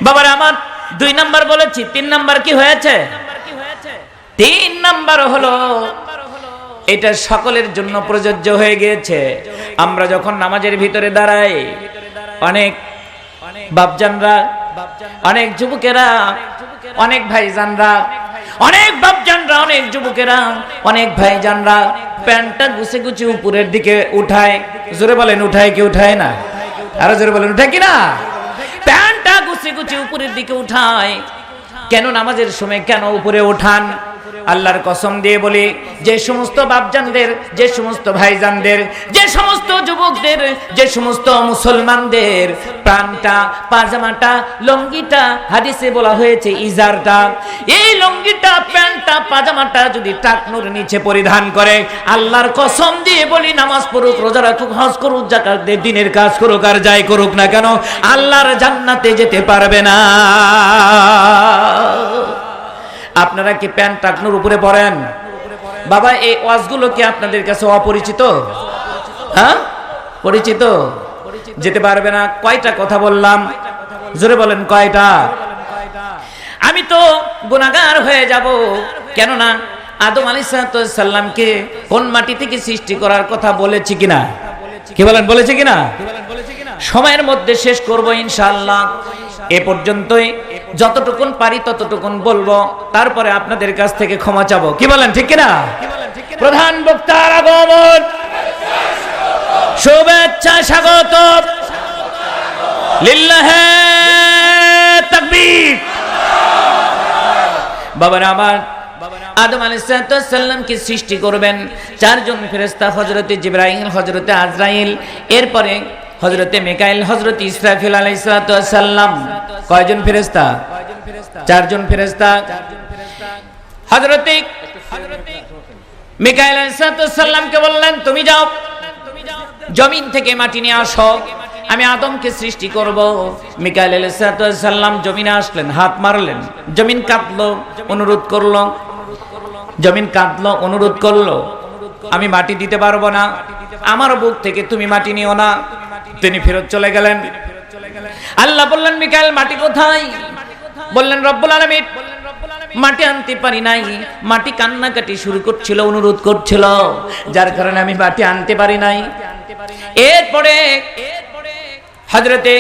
বাবার আমার 2 নাম্বার বলেছি, 3 নাম্বার কি হয়েছে? 3 নাম্বার হলো, এটা সকলের জন্য প্রযোজ্য হয়ে গিয়েছে। আমরা যখন নামাজের ভিতরে দাঁড়াই, অনেক বাপজানরা, অনেক যুবকেরা, অনেক ভাইজানরা, অনেক বাপজানরা, অনেক যুবকেরা, অনেক ভাইজানরা প্যান্টটা গুছে গুছে উপরের দিকে উঠায়। জোরে বলেন, উঠায় কি উঠায় না? আরো জোরে বলেন, উঠায় কি না? প্যান্টটা গুছে গুছে উপরের দিকে উঠায়। কেন নামাজের সময় কেন উপরে উঠান? আল্লাহর কসম দিয়ে বলি, যে সমস্ত বাপজানদের, যে সমস্ত ভাইজানদের, যে সমস্ত যুবকদের, যে সমস্ত মুসলমানদের প্রাণটা, পাজামাটা, লুঙ্গিটা, হাদিসে বলা হয়েছে ইজারটা, এই লুঙ্গিটা, প্যান্টটা, পাজামাটা যদি টাকনুর নিচে পরিধান করে, আল্লাহর কসম দিয়ে বলি, নামাজ পড়ুক, রোজা রাখুক, হজ করুক, যাকাত দিয়ে দিনের কাজ করুক, আর যাই করুক না কেন, আল্লাহর জান্নাতে যেতে পারবে না। আপনারা কি প্যান্ট টাকনুর উপরে পড়েন? বাবা, এই ওয়াজগুলো কি আপনাদের কাছে অপরিচিত? হ্যাঁ, পরিচিত? যেতে পারবে না। কয়টা কথা বললাম? জোরে বলেন, কয়টা? আমি তো গুনাহগার হয়ে যাব, কেননা আদম আলাইহিস সালামকে কোন মাটি থেকে সৃষ্টি করার কথা বলেছি কিনা? কি বলেন, বলেছে কিনা? সময়ের মধ্যে শেষ করব ইনশাআল্লাহ। এ পর্যন্তই, যতটুকুন পারি ততটুকুন বলবো, তারপরে আপনাদের কাছ থেকে ক্ষমা চাবো। কি বলেন, ঠিক কিনা? প্রধান বক্তার আগমন, শুভেচ্ছা, স্বাগত, লিল্লাহে তাকবীর। বাবারা আমার, আদম আলাইহিস সালামকে সৃষ্টি করবেন চারজন ফেরেশতা, হযরতে জিবরাইল, হযরতে আজরাইল, এরপরে হযরতে মিকাইল, হযরতে ইসরাফিল আলাইহিস সালাম। কয়জন ফেরেশতা? চারজন ফেরেশতা। হযরতে মিকাইল আলাইহিস সালামকে বললেন, তুমি যাও, জমিন থেকে মাটি নিয়ে আসো, আমি আদমকে সৃষ্টি করব। মিকাইল আলাইহিস সালাম জমিনে আসলেন, হাত মারলেন, জমিন কাঁদলো, অনুরোধ করলো, জমিন কাঁদলো, অনুরোধ করলো, আমি মাটি দিতে পারবো না, আমার বুক থেকে তুমি মাটি নিও না। তিনি ফেরত চলে গেলেন। আল্লাহ বললেন, মিকাইল, মাটি কোথায়? বললেন, রব্বুল আলামিন, মাটি আনতে পারি নাই। মাটি কান্নাকাটি শুরু করছিল, অনুরোধ করছিল, যার কারণে আমি মাটি আনতে পারি নাই। এরপরে হযরতে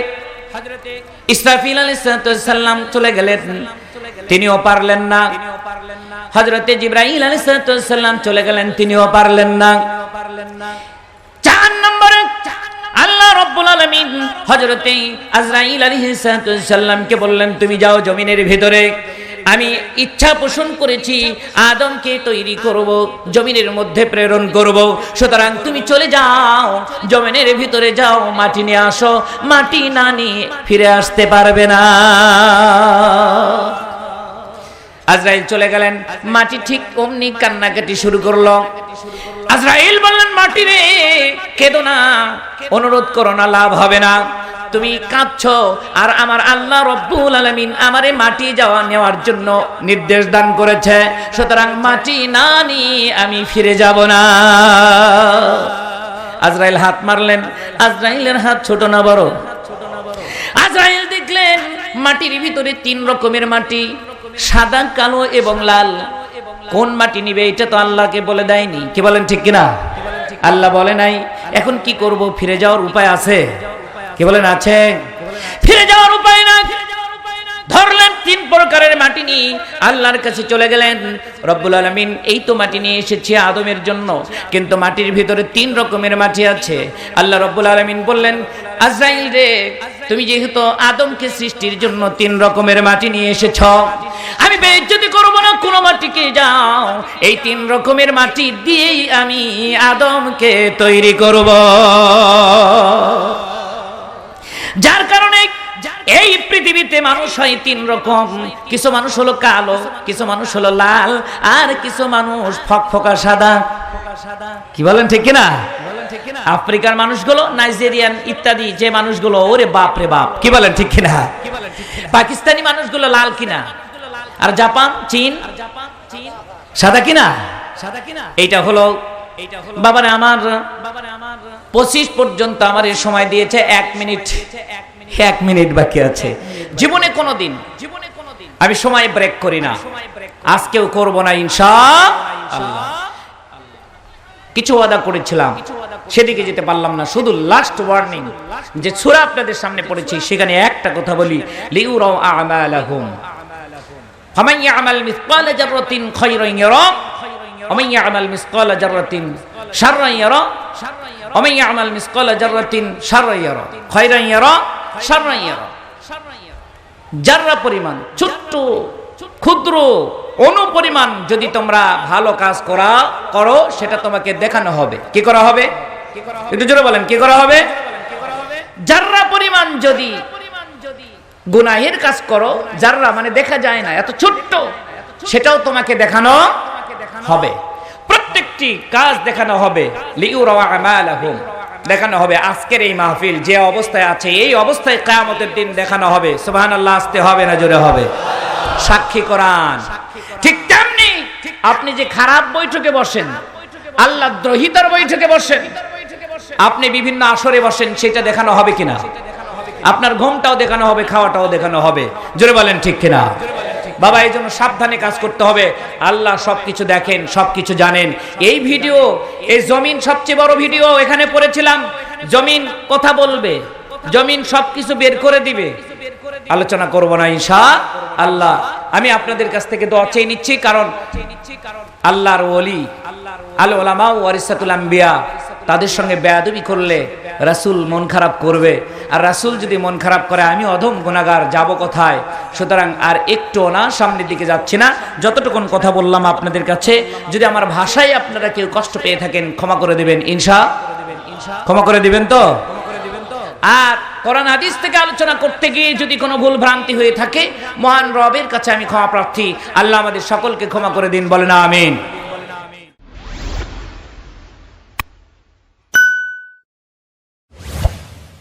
ইসরাফিল আলাইহিস সালাম চলে গেলেন, তিনিও পারলেন না। হযরতে জিবরাইল আলাইহিস সালাম চলে গেলেন, তিনিও পারলেন না। 4 নম্বরে আল্লাহ রাব্বুল আলামিন হযরতে আজরাইল আলাইহিস সালামকে বললেন, তুমি যাও জমিনের ভিতরে, আমি ইচ্ছা পোষণ করেছি আদমকে তৈরি করব, জমিনের মধ্যে প্রেরণ করব, সুতরাং তুমি চলে যাও, জমিনের ভিতরে যাও, মাটি নিয়ে আসো। মাটি না নিয়ে ফিরে আসতে পারবে না। আজরাইল চলে গেলেন, মাটি ঠিক অমনি কান্নাকাটি শুরু করলো। আজরাইল বললেন, মাটি রে, কেঁদো না, অনুরোধ করো না, লাভ হবে না, তুমি কাঁদছো, আর আমার আল্লাহ রব্বুল আলামিন আমারে মাটি যাওয়া নেওয়ার জন্য নির্দেশ দান করেছে, সুতরাং মাটি না নিয়ে আমি ফিরে যাব না। আজরাইল হাত মারলেন। আজরাইলের হাত ছোট না বড়? আজরাইল দেখলেন মাটির ভিতরে 3 রকমের মাটি, সাদা, কালো এবং লাল। কোন মাটি নিবে এটা তো আল্লাহকে বলে দেয়নি। কি বলেন, ঠিক কিনা? আল্লাহ বলে নাই। এখন কি করব? ফিরে যাওয়ার উপায় আছে? কি বলেন, আছে? ফিরে যাওয়ার উপায় না। ধরলেন 3 প্রকারের মাটি নিয়ে আল্লাহর কাছে চলে গেলেন। রব্বুল আলামিন, এই তো মাটি নিয়ে এসেছি আদমের জন্য, কিন্তু মাটির ভিতরে 3 রকমের মাটি আছে। আল্লাহ রব্বুল আলামিন বললেন, আজরাইল রে, তুমি যেহেতু আদমকে সৃষ্টির জন্য 3 রকমের মাটি নিয়ে এসেছ, আমি বেইজ্জতি করব না কোনো মাটিকে। যাও, এই 3 রকমের মাটি দিয়েই আমি আদমকে তৈরি করব। যার কারণে এই পৃথিবীতে মানুষ হয় 3 রকম। কিছু মানুষ হলো কালো, কিছু মানুষ হলো লাল, আর কিছু মানুষ ফকফকা সাদা। কি বলেন, ঠিক কিনা? আফ্রিকার মানুষগুলো, নাইজেরিয়ান ইত্যাদি যে মানুষগুলো, ওরে বাপ রে বাপ। কি বলেন, ঠিক কিনা? পাকিস্তানি মানুষগুলো লাল কিনা, আর জাপান, চীন সাদা কিনা? এইটা হলো বাবারে আমার 25 পর্যন্ত আমার এই সময় দিয়েছে। 1 মিনিট বাকি আছে। জীবনে কোনোদিন আমি সময় ব্রেক করি না, আজকেও করব না ইনশাআল্লাহ। কিছু ওয়াদা করেছিলাম, সেদিকে যেতে পারলাম না। শুধু লাস্ট ওয়ার্নিং, যে সূরা আপনাদের সামনে পড়েছি, সেখানে একটা কথা বলি, লিউরাউ আমালাহুম ফামান ইয়ামাল মিসকালা জাররাতিন খায়রান ইয়ারা ওয়া মান ইয়ামাল মিসকালা জাররাতিন শাররান ইয়ারা ওয়া মান ইয়ামাল মিসকালা জাররাতিন শাররান ইয়ারা খায়রান ইয়ারা শাররান ইয়ারা। জাররা পরিমাণ, ছোট্ট ক্ষুদ্র অনুপরিমাণ যদি তোমরা ভালো কাজ করো সেটা তোমাকে দেখানো হবে। কি করা হবে? একটু জোরে বলেন, কি করা হবে? যাররা পরিমাণ যদি গুনাহের কাজ করো, যাররা মানে দেখা যায় না, এত ছোট্ট, সেটাও তোমাকে দেখানো হবে। প্রত্যেকটি কাজ দেখানো হবে। লিউরা আমালাহুম, দেখানো হবে। আজকের এই মাহফিল যে অবস্থায় আছে, এই অবস্থায় কিয়ামতের দিন দেখানো হবে। সুবহানাল্লাহ আসতে হবে না জোরে হবে? সাক্ষী কোরআন। ঠিক তেমনি আপনি যে খারাপ বৈঠকে বসেন, আল্লাহ দ্রোহিতার বৈঠকে বসেন, আপনি বিভিন্ন আসরে বসেন, সেটা দেখানো হবে কিনা? আপনার ঘুমটাও দেখানো হবে, খাওয়াটাও দেখানো হবে। জোরে বলেন ঠিক কিনা? বাবা, এই জন্য সাবধানে কাজ করতে হবে। আল্লাহ সবকিছু দেখেন, সবকিছু জানেন। এই ভিডিও, এই জমিন সবচেয়ে বড় ভিডিও। এখানে পড়েছিলাম জমিন কথা বলবে, জমিন সবকিছু বের করে দিবে। আলোচনা করব না ইনশাআল্লাহ। আমি আপনাদের কাছ থেকে দোয়া চেয়ে নিচ্ছি, কারণ আল্লাহর ওলি, আল উলামা ওয়ারিসাতুল আম্বিয়া, তাদের সঙ্গে বেয়াদবি করলে রাসূল মন খারাপ করবে। আর রাসূল যদি মন খারাপ করে, আমি অধম গুনাহগার যাব কোথায়? সুতরাং আর একটু না, সামনের দিকে যাচ্ছি না। যতটুকুন কথা বললাম আপনাদের কাছে, যদি আমার ভাষায় আপনারা কেউ কষ্ট পেয়ে থাকেন, ক্ষমা করে দিবেন ক্ষমা করে দিবেন তো? আর কোরআন হাদিস থেকে আলোচনা করতে গিয়ে যদি কোনো ভুল ভ্রান্তি হয়ে থাকে, মহান রবের কাছে আমি ক্ষমা প্রার্থী। আল্লাহ আমাদের সকলকে ক্ষমা করে দিন, বলেন আমিন।